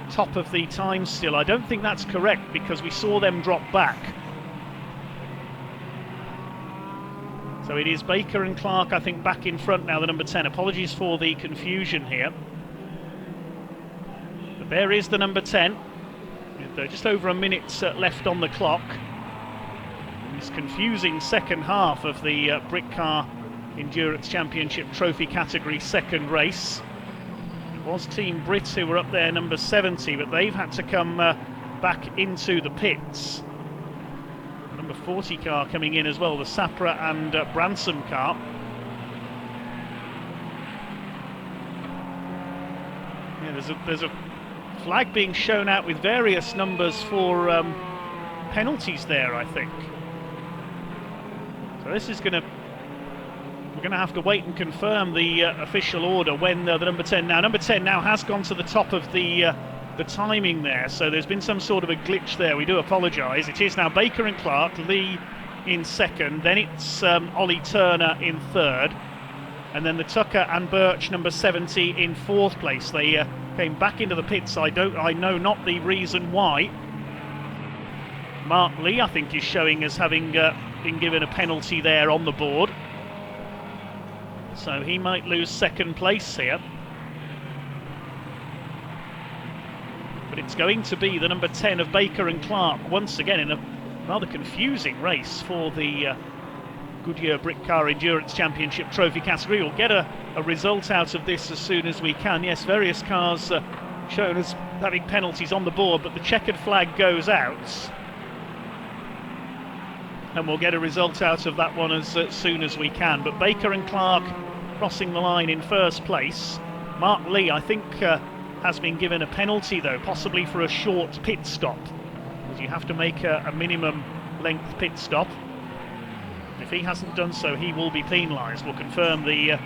top of the time still. I don't think that's correct because we saw them drop back. So it is Baker and Clark, I think, back in front now, the number 10. Apologies for the confusion here. But there is the number 10. With just over a minute left on the clock. This confusing second half of the Britcar Endurance Championship Trophy category second race. It was Team Brits who were up there, number 70, but they've had to come back into the pits. Number 40 car coming in as well, the Sapra and Branson car. Yeah, there's a flag being shown out with various numbers for penalties there, I think. So this is going to... We're going to have to wait and confirm the official order when the number 10 now. Number 10 now has gone to the top of the timing there, so there's been some sort of a glitch there. We do apologise. It is now Baker and Clark, Lee in second, then it's Ollie Turner in third, and then the Tucker and Birch number 70 in fourth place. They came back into the pits. I know not the reason why. Mark Lee, I think, is showing as having been given a penalty there on the board. So he might lose second place here. But it's going to be the number 10 of Baker and Clark once again in a rather confusing race for the Goodyear Britcar Endurance Championship Trophy category. We'll get a result out of this as soon as we can. Yes, various cars shown as having penalties on the board, but the checkered flag goes out. And we'll get a result out of that one as soon as we can. But Baker and Clark crossing the line in first place. Mark Lee, I think, has been given a penalty, though, possibly for a short pit stop, because you have to make a minimum length pit stop. If he hasn't done so, he will be penalised. We'll confirm the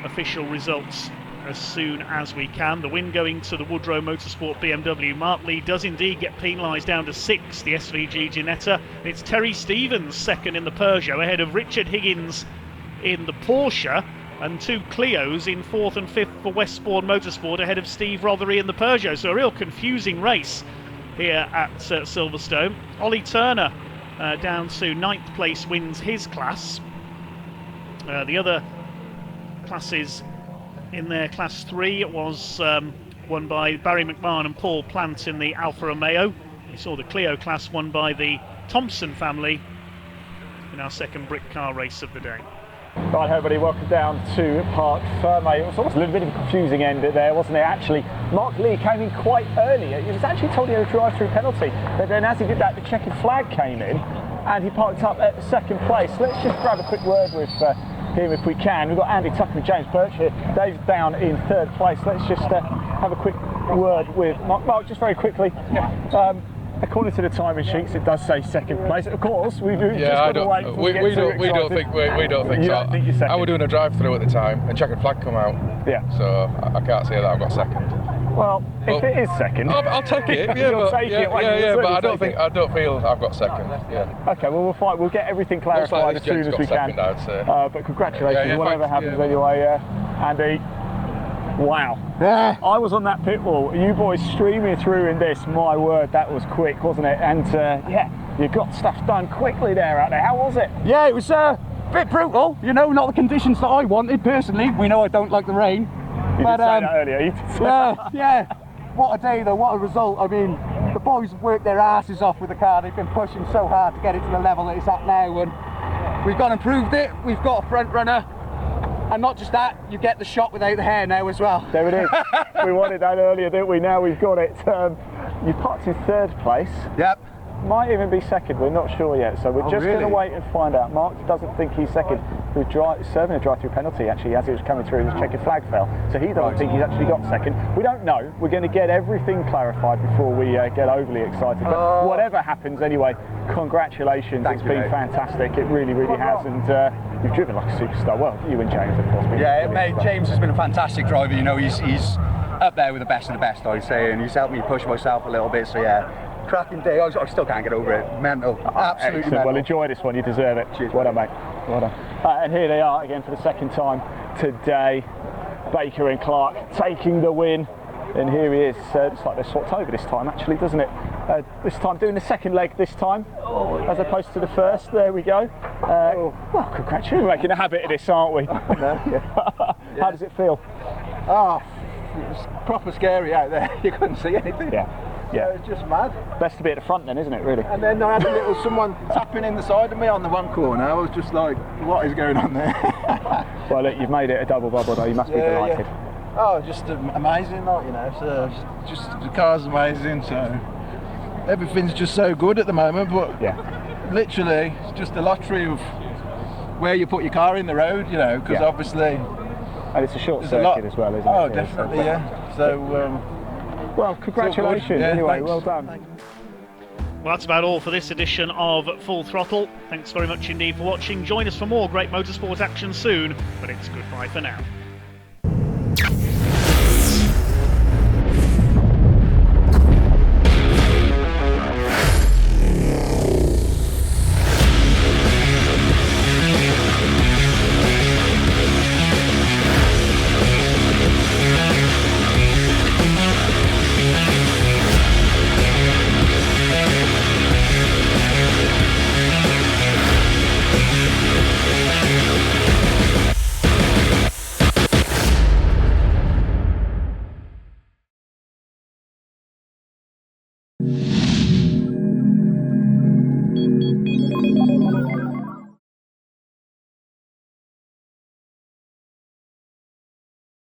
official results as soon as we can. The win going to the Woodrow Motorsport BMW. Mark Lee does indeed get penalised down to 6th, the SVG Ginetta. It's Terry Stevens second in the Peugeot, ahead of Richard Higgins in the Porsche, and 2 Clios in 4th and 5th for Westbourne Motorsport, ahead of Steve Rothery in the Peugeot. So a real confusing race here at Silverstone. Ollie Turner down to 9th place, wins his class. The other classes in their Class 3 was won by Barry McMahon and Paul Plant in the Alfa Romeo. We saw the Clio class won by the Thompson family in our second Britcar race of the day. Right, everybody, welcome down to Parc Ferme. It was almost a little bit of a confusing end there, wasn't it? Actually, Mark Lee came in quite early. He was actually told he had a drive-through penalty, but then as he did that, the checkered flag came in, and he parked up at 2nd place. Let's just grab a quick word with him if we can. We've got Andy Tucker and James Birch here. Dave's down in 3rd place. Let's just have a quick word with Mark. Mark, just very quickly. According to the timing sheets, it does say 2nd place. Of course, we do. Yeah, we don't think you so. don't think you're second. I was doing a drive-through at the time, and checkered flag come out. Yeah. So I can't say that I've got 2nd. Well, if it is 2nd, I'll take it. Yeah, you'll but take it. But I don't feel I've got 2nd. Yeah. Okay, well, we'll fight. We'll get everything clarified as soon as we can. Second, I'd say. But congratulations, Yeah, whatever thanks. happens anyway, Andy. Wow. Yeah. I was on that pit wall. You boys streaming through in this. My word, that was quick, wasn't it? And yeah, you got stuff done quickly there out there. How was it? Yeah, it was a bit brutal. You know, not the conditions that I wanted personally. We know I don't like the rain. You did say that earlier. You did say yeah. What a day though, what a result. I mean, the boys have worked their asses off with the car. They've been pushing so hard to get it to the level that it's at now, and we've gone and proved it. We've got a front runner. And not just that, you get the shot without the hair now as well. There it is. We wanted that earlier, didn't we? Now we've got it. You parked in 3rd place. Yep. Might even be 2nd, we're not sure yet. So we're just going to wait and find out. Mark doesn't think he's 2nd. He was serving a drive-through penalty actually as he was coming through. His checkered flag fell. So he doesn't think he's actually got 2nd. We don't know. We're going to get everything clarified before we get overly excited. But whatever happens anyway, congratulations. It's been fantastic. It really, really has. And you've driven like a superstar. Well, you and James, of course. Yeah, mate, James has been a fantastic driver. You know, he's up there with the best of the best, I'd say, and he's helped me push myself a little bit. So yeah, cracking day. I still can't get over it. Mental, absolutely mental. Well, enjoy this one. You deserve it. Cheers. Well done, mate. Well done. And here they are again for the 2nd time today. Baker and Clark taking the win. And here he is. Looks like they're swapped over this time, actually, doesn't it? This time doing the 2nd leg this time, as opposed to the 1st. There we go. Well, congratulations. We're making a habit of this, aren't we? How does it feel? Oh, it was proper scary out there. You couldn't see anything. Yeah, it was just mad. Best to be at the front then, isn't it, really? And then I had a little someone tapping in the side of me on the one corner. I was just like, what is going on there? Well, look, you've made it a double bubble though. You must be delighted. Yeah. Oh, just amazing, like, you know. So just the car's amazing. So everything's just so good at the moment. But literally, it's just a lottery of where you put your car in the road, you know, because obviously. And it's a short circuit as well, isn't it? Oh, definitely, yeah. So. Well, congratulations anyway, well done. Well, that's about all for this edition of Full Throttle. Thanks very much indeed for watching. Join us for more great motorsport action soon, but it's goodbye for now.